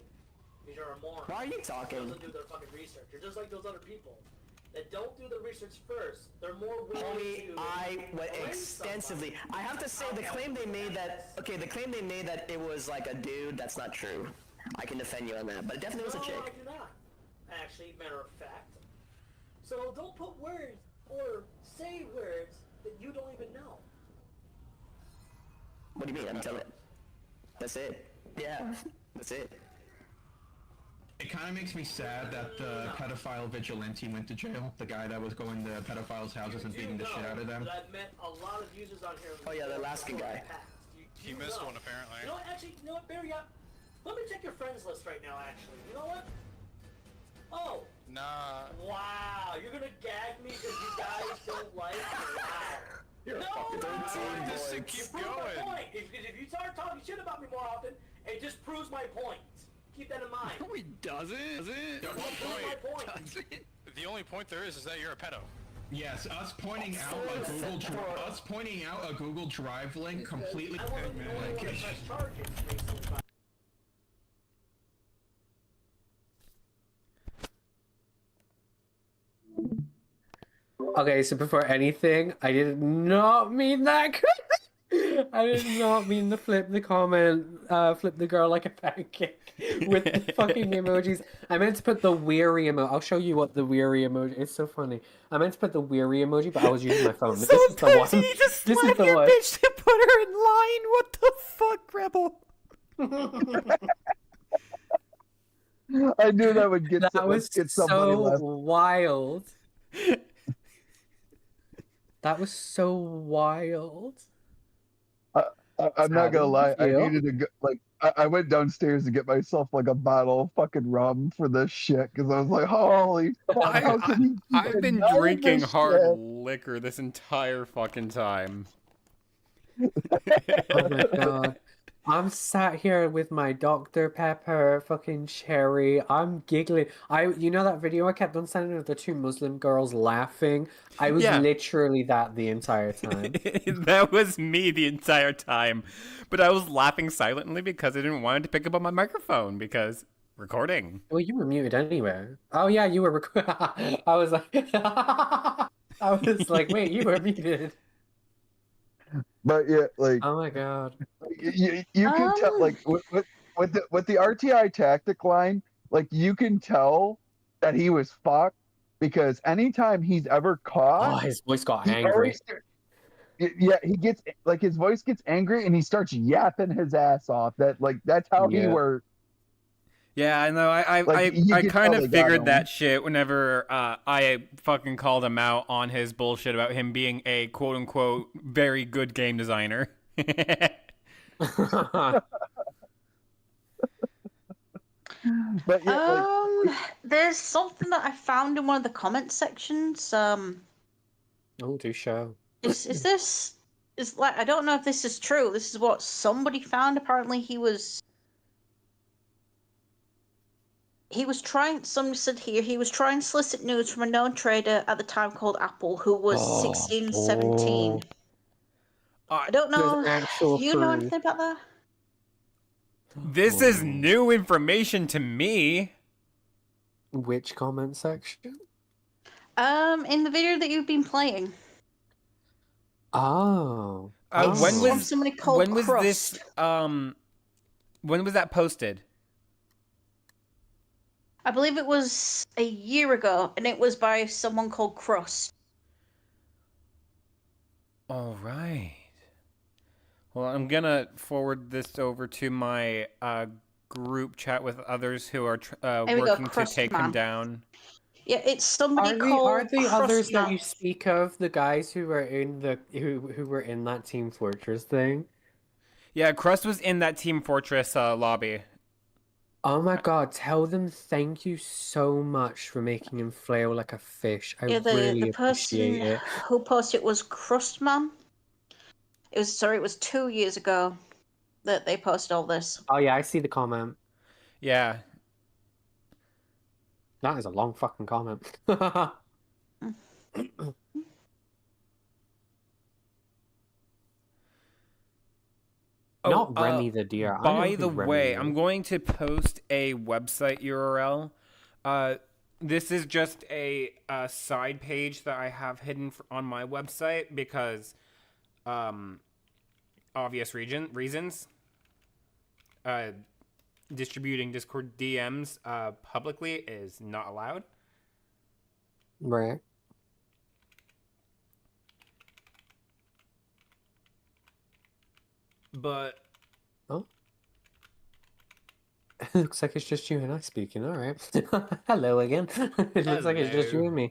Because you're a moron. Why are you talking? Doesn't do their fucking research. You're just like those other people that don't do the research first. They're more willing to. I went extensively. I have to say the claim they made that it was like a dude. That's not true. I can defend you on that, but it definitely was a chick. No, I do not. Actually, matter of fact. So don't put words or say words that you don't even know. What do you mean? I'm telling. That's it. Yeah, that's it. It kind of makes me sad that the pedophile vigilante went to jail. The guy that was going to pedophiles' houses and beating the shit out of them. I've met a lot of users on here. Oh yeah, the Alaskan guy. He missed one apparently. You know what? Actually, you know what, Barry? Let me check your friends list right now. Actually, you know what? Oh. Nah. Wow, you're gonna gag me because you guys don't like me. Wow. You're no, a fucking Just to keep prove going. my point. If you start talking shit about me more often, it just proves my point. Keep that in mind. No, he doesn't. The only point there is that you're a pedo. Yes, us pointing out a Google Drive link completely. I want to know what press charges, basically. Okay, so before anything, I did not mean that. I did not mean to flip the flip the girl like a pancake with the fucking emojis. I meant to put the weary emoji. I'll show you what the weary emoji. It's so funny. I meant to put the weary emoji, but I was using my phone. This is the one. You just This is slap the your one. bitch to put her in line. What the fuck, Rebel? I knew that would get That was somebody so left. wild. That was so wild. I'm not gonna lie. I You? needed to go. Like, I went downstairs to get myself like a bottle of fucking rum for this shit because I was like, holy fuck, how can he keep I've been denying drinking this hard shit? liquor this entire fucking time. Oh my god. I'm sat here with my Dr. Pepper fucking cherry. I'm giggling. You know that video I kept on sending of the two Muslim girls laughing? I was Yeah. literally that the entire time. That was me the entire time. But I was laughing silently because I didn't want it to pick up on my microphone because recording. Well, you were muted anyway. Oh yeah, you were recording. I was like, wait, you were muted. But yeah, like, Oh my god. you can tell, like, with the RTI tactic line, like, you can tell that he was fucked because anytime he's ever Oh, caught, his voice got he angry. always- yeah, he gets like his voice gets angry and he starts yapping his ass off. That's how he Yeah. works. Yeah, I know. I you I can kind tell of they got figured him. that shit whenever I fucking called him out on his bullshit about him being a quote unquote very good game designer. But yeah, There's something that I found in one of the comment sections. Oh, do show. Is this like, I don't know if this is true. This is what somebody found. Apparently, he was trying. Somebody said here he was trying to solicit news from a known trader at the time called Apple, who was 16, 17. I don't know. There's actual Do you know proof. anything about that? This is new information to me. Which comment section? In the video that you've been playing. Oh. When From was somebody called when was Crust. this when was that posted? I believe it was a year ago, and it was by someone called Crust. All right. Well, I'm gonna forward this over to my group chat with others who are There we go, working to Crust take him Man. down. Yeah, it's somebody Are called the others Crust that Man. you speak of the guys who were in who were in that Team Fortress thing? Yeah, Crust was in that Team Fortress lobby. Oh my God, tell them thank you so much for making him flail like a fish. I Yeah, really the appreciate person it. who posted it was Crustman. It was 2 years ago that they posted all this. Oh yeah, I see the comment. Yeah. That is a long fucking comment. Not Remy the deer. I know By the who Remy way, is. I'm going to post a website URL. This is just a side page that I have hidden on my website because obvious reasons. Distributing Discord DMs publicly is not allowed. Right. But oh, it looks like it's just you and I speaking. All right. Hello again. It looks like it's just you and me.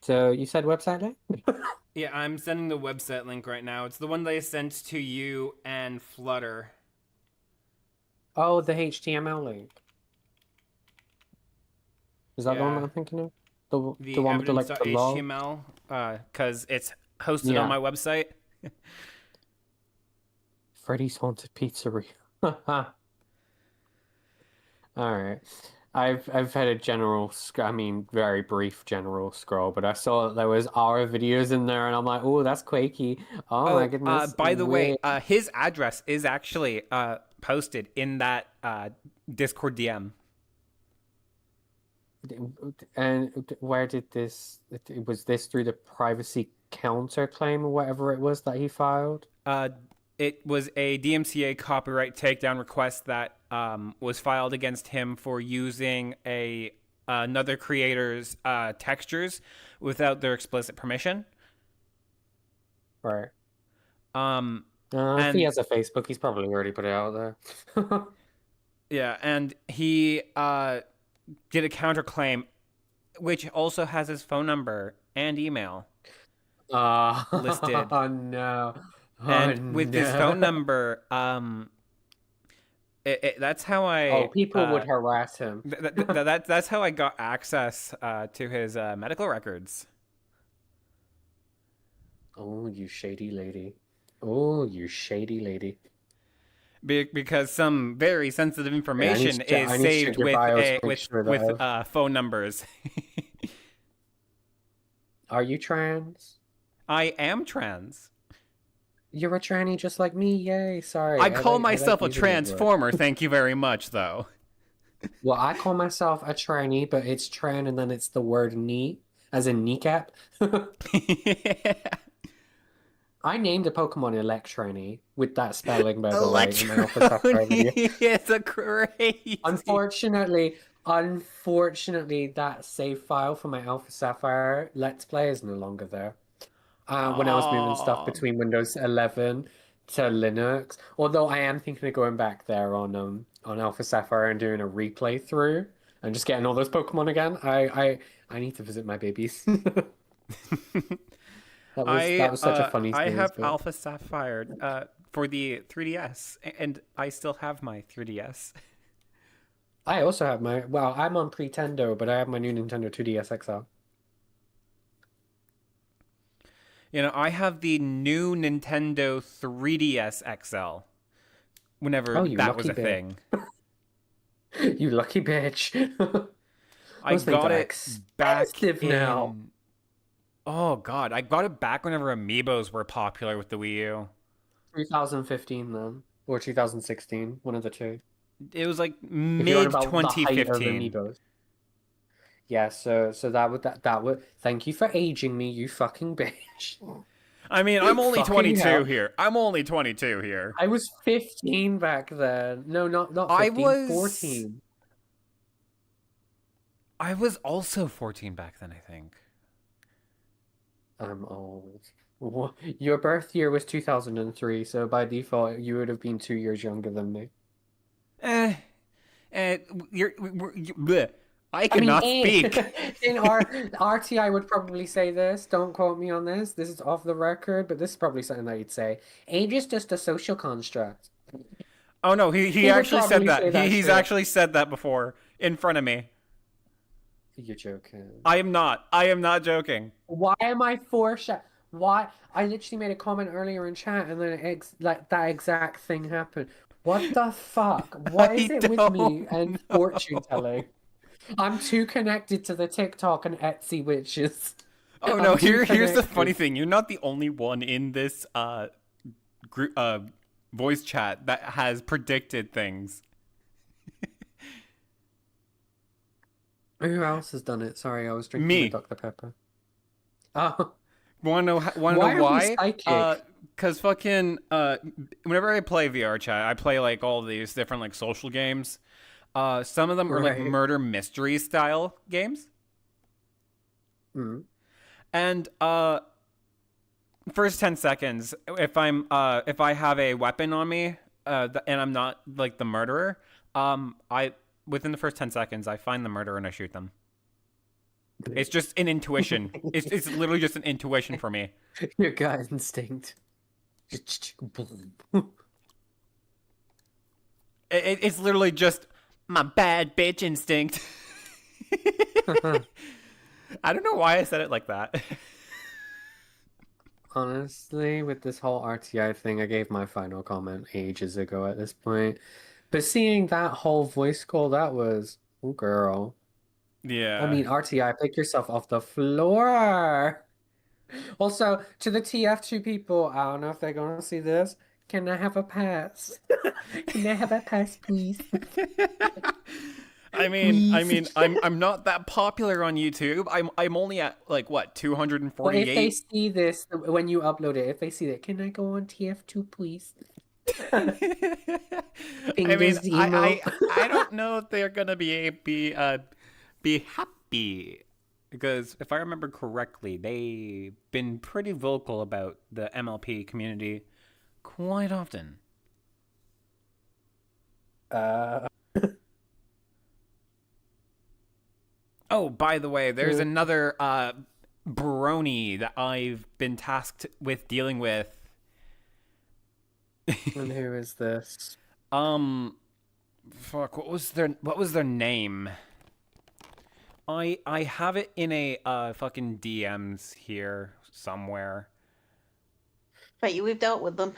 So you said website link? Yeah, I'm sending the website link right now. It's the one that I sent to you and Flutter. Oh, the HTML link. Is that the one Yeah. that I'm thinking of? The one with the like the log? HTML, because it's hosted on my website. Freddy's Haunted Pizzeria. All right. I've had a general, very brief general scroll, but I saw that there was our videos in there, and I'm like, oh, that's Quakey. Oh my goodness. By the way, his address is actually posted in that Discord DM. And where did this? Was this through the privacy counterclaim or whatever it was that he filed? It was a DMCA copyright takedown request that was filed against him for using another creator's textures without their explicit permission. Right. If he has a Facebook, he's probably already put it out there. Yeah, and he did a counterclaim, which also has his phone number and email listed. Oh no. And with his phone number, that's how I. Oh, people would harass him. That's how I got access to his medical records. Oh, you shady lady! Oh, you shady lady! Because some very sensitive information is saved with phone numbers. Are you trans? I am trans. You're a tranny just like me, yay, sorry. I call myself a transformer, thank you very much, though. Well, I call myself a tranny, but it's tran and then it's the word knee, as in kneecap. I named a Pokemon Electrony with that spelling, by the way, in my Alpha Sapphire video. It's a crazy. Unfortunately, that save file for my Alpha Sapphire Let's Play is no longer there. When I was moving stuff between Windows 11 to Linux. Although I am thinking of going back there on Alpha Sapphire and doing a replay through and just getting all those Pokemon again. I need to visit my babies. That was such a funny I have Alpha Sapphire for the 3DS, and I still have my 3DS. I also have I'm on Pretendo, but I have my new Nintendo 2DS XL. You know, I have the new Nintendo 3DS XL. Whenever that was a thing. You lucky bitch. I got it back now. Oh god, I got it back whenever amiibos were popular with the Wii U. 2015 then, or 2016, one of the two. It was like mid 2015. Yeah, so that would thank you for aging me, you fucking bitch. I mean, I'm only 22 here. I'm only 22 here. I was 15 back then. No, not 15, I was 14. I was also 14 back then, I think. I'm old. Your birth year was 2003, so by default, you would have been 2 years younger than me. I cannot speak. In RTI would probably say this. Don't quote me on this. This is off the record, but this is probably something that you'd say. Age is just a social construct. Oh no, he would actually said probably say that. that He's shit. actually said that before in front of me. You're joking. I am not. I am not joking. Why am I foreshadowing? Why? I literally made a comment earlier in chat, and then like that exact thing happened. What the fuck? What is it with me and fortune telling? I'm too connected to the TikTok and Etsy witches. Oh no, here's the funny thing. You're not the only one in this group voice chat that has predicted things. Who else has done it? Sorry, I was drinking Me. my Dr. Pepper. Oh. Wanna know Why? why? Psychic? Cause fucking whenever I play VR chat, I play like all these different like social games. Some of them are like Right. murder mystery style games. Mm. And first 10 seconds, if I have a weapon on me, and I'm not like the murderer, within the first 10 seconds, I find the murderer and I shoot them. It's just an intuition. It's literally just an intuition for me. Your gut instinct. It's literally just my bad bitch instinct. I don't know why I said it like that. Honestly, with this whole RTI thing, I gave my final comment ages ago at this point. But seeing that whole voice call, that was, oh girl. Yeah. I mean, RTI, pick yourself off the floor. Also, to the TF2 people, I don't know if they're going to see this. Can I have a pass? Can I have a pass, please? I mean, I'm not that popular on YouTube. I'm only at like what 248. Well, if they see this when you upload it, if they see that, can I go on TF2, please? I mean, I don't know if they're gonna be happy, because if I remember correctly, they've been pretty vocal about the MLP community quite often. Oh, by the way, there's another brony that I've been tasked with dealing with. And who is this? Fuck, what was their name? I have it in a fucking DMs here somewhere. Bet you we've dealt with them.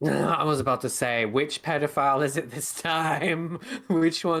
I was about to say, which pedophile is it this time? Which one?